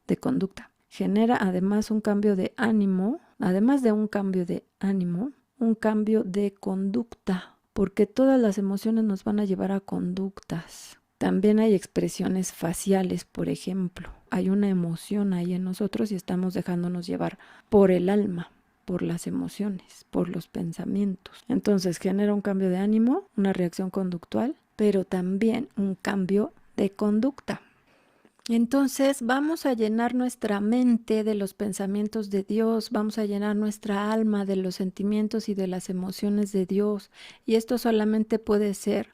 de conducta. Genera además un cambio de ánimo, además de un cambio de ánimo, un cambio de conducta, porque todas las emociones nos van a llevar a conductas. También hay expresiones faciales, por ejemplo. Hay una emoción ahí en nosotros y estamos dejándonos llevar por el alma, por las emociones, por los pensamientos. Entonces genera un cambio de ánimo, una reacción conductual, pero también un cambio de conducta. Entonces vamos a llenar nuestra mente de los pensamientos de Dios, vamos a llenar nuestra alma de los sentimientos y de las emociones de Dios. Y esto solamente puede ser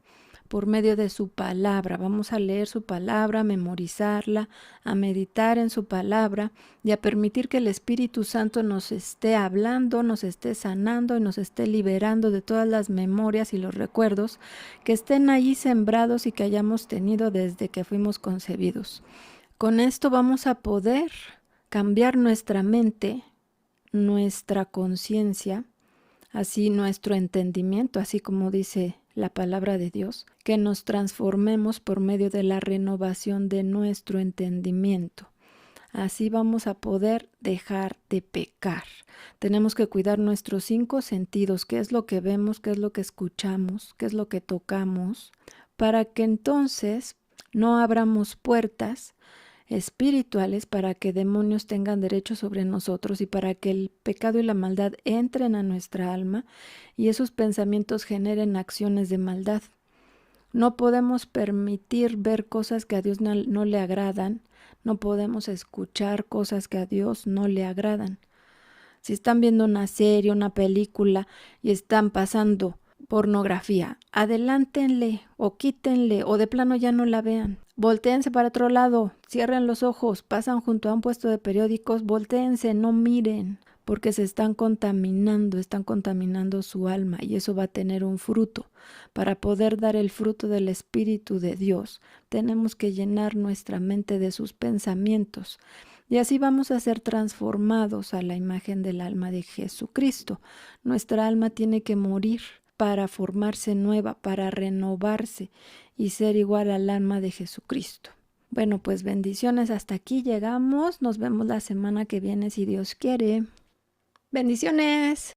por medio de su palabra. Vamos a leer su palabra, a memorizarla, a meditar en su palabra y a permitir que el Espíritu Santo nos esté hablando, nos esté sanando y nos esté liberando de todas las memorias y los recuerdos que estén allí sembrados y que hayamos tenido desde que fuimos concebidos. Con esto vamos a poder cambiar nuestra mente, nuestra conciencia, así nuestro entendimiento, así como dice la palabra de Dios, que nos transformemos por medio de la renovación de nuestro entendimiento. Así vamos a poder dejar de pecar. Tenemos que cuidar nuestros 5 sentidos, qué es lo que vemos, qué es lo que escuchamos, qué es lo que tocamos, para que entonces no abramos puertas espirituales para que demonios tengan derecho sobre nosotros y para que el pecado y la maldad entren a nuestra alma y esos pensamientos generen acciones de maldad. No podemos permitir ver cosas que a Dios no le agradan, no podemos escuchar cosas que a Dios no le agradan. Si están viendo una serie, una película y están pasando pornografía, adelántenle o quítenle o de plano ya no la vean. Voltéense para otro lado, cierren los ojos, pasan junto a un puesto de periódicos, voltéense, no miren, porque se están contaminando su alma y eso va a tener un fruto. Para poder dar el fruto del Espíritu de Dios, tenemos que llenar nuestra mente de sus pensamientos. Y así vamos a ser transformados a la imagen del alma de Jesucristo. Nuestra alma tiene que morir para formarse nueva, para renovarse y ser igual al alma de Jesucristo. Bueno, pues bendiciones, hasta aquí llegamos. Nos vemos la semana que viene si Dios quiere. Bendiciones.